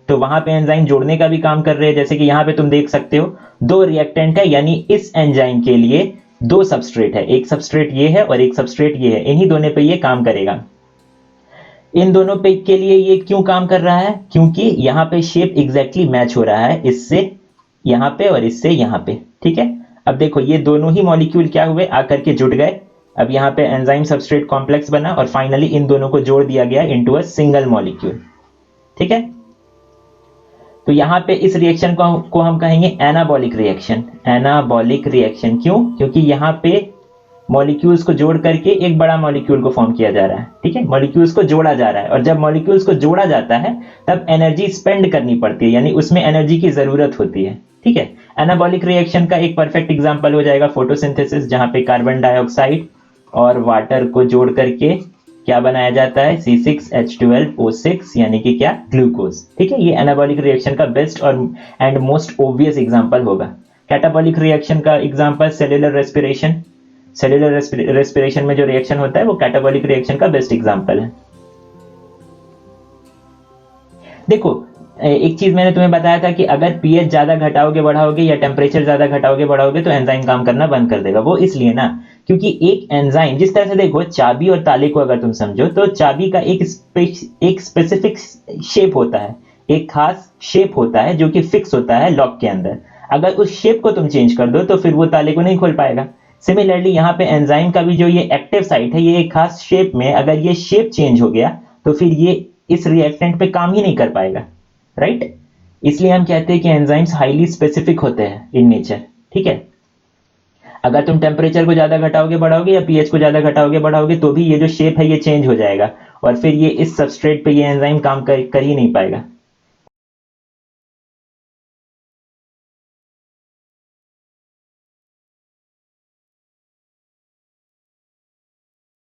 तो वहां पे एंजाइम जोड़ने का भी काम कर रहे हैं। जैसे कि यहाँ पे तुम देख सकते हो, दो रिएक्टेंट है, यानी इस एंजाइम के लिए दो सबस्ट्रेट है, एक सबस्ट्रेट ये है और एक सबस्ट्रेट ये है, इन्हीं दोनों पे ये काम करेगा। इन दोनों पे के लिए ये क्यों काम कर रहा है, क्योंकि यहाँ पे शेप एग्जैक्टली मैच हो रहा है इससे यहाँ पे और इससे यहाँ पे। ठीक है, अब देखो ये दोनों ही मॉलिक्यूल क्या हुए, आकर के जुट गए। अब यहाँ पे एंजाइम सबस्ट्रेट कॉम्प्लेक्स बना और फाइनली इन दोनों को जोड़ दिया गया इनटू अ सिंगल मॉलिक्यूल। ठीक है, तो यहाँ पे इस रिएक्शन को हम कहेंगे एनाबॉलिक रिएक्शन। एनाबॉलिक रिएक्शन क्यों, क्योंकि यहाँ पे मॉलिक्यूल्स को जोड़ करके एक बड़ा मॉलिक्यूल को फॉर्म किया जा रहा है। ठीक है, मॉलिक्यूल्स को जोड़ा जा रहा है, और जब मॉलिक्यूल्स को जोड़ा जाता है तब एनर्जी स्पेंड करनी पड़ती है, यानी उसमें एनर्जी की जरूरत होती है। ठीक है, एनाबॉलिक रिएक्शन का एक परफेक्ट एग्जांपल हो जाएगा फोटोसिंथेसिस, जहां पे कार्बन डाइऑक्साइड और वाटर को जोड़ करके क्या बनाया जाता है, C6H12O6, यानी कि क्या, ग्लूकोज। ठीक है, ये एनाबॉलिक रिएक्शन का बेस्ट और एंड मोस्ट ऑब्वियस एग्जांपल होगा। कैटाबॉलिक रिएक्शन का example cellular respiration. Cellular respiration में जो रिएक्शन होता है वो कैटाबॉलिक रिएक्शन का बेस्ट एग्जांपल है। देखो, एक चीज मैंने तुम्हें बताया था कि अगर पीएच ज्यादा घटाओगे बढ़ाओगे या टेम्परेचर ज्यादा घटाओगे बढ़ाओगे तो एंजाइम काम करना बंद कर देगा। वो इसलिए ना, क्योंकि एक एंजाइम, जिस तरह से देखो चाबी और ताले को अगर तुम समझो तो चाबी का एक स्पेसिफिक शेप होता है, एक खास शेप होता है जो कि फिक्स होता है लॉक के अंदर। अगर उस शेप को तुम चेंज कर दो तो फिर वो ताले को नहीं खोल पाएगा। सिमिलरली यहाँ पे एंजाइम का भी जो ये एक्टिव साइट है, ये एक खास शेप में अगर ये शेप चेंज हो गया तो फिर ये इस रिएक्टेंट पे काम ही नहीं कर पाएगा, राइट। इसलिए हम कहते हैं कि एंजाइम्स हाईली स्पेसिफिक होते हैं इन नेचर, ठीक है। अगर तुम टेम्परेचर को ज्यादा घटाओगे बढ़ाओगे या पीएच को ज्यादा घटाओगे बढ़ाओगे तो भी ये जो शेप है ये चेंज हो जाएगा और फिर ये इस सबस्ट्रेट पे ये एंजाइम काम कर ही नहीं पाएगा।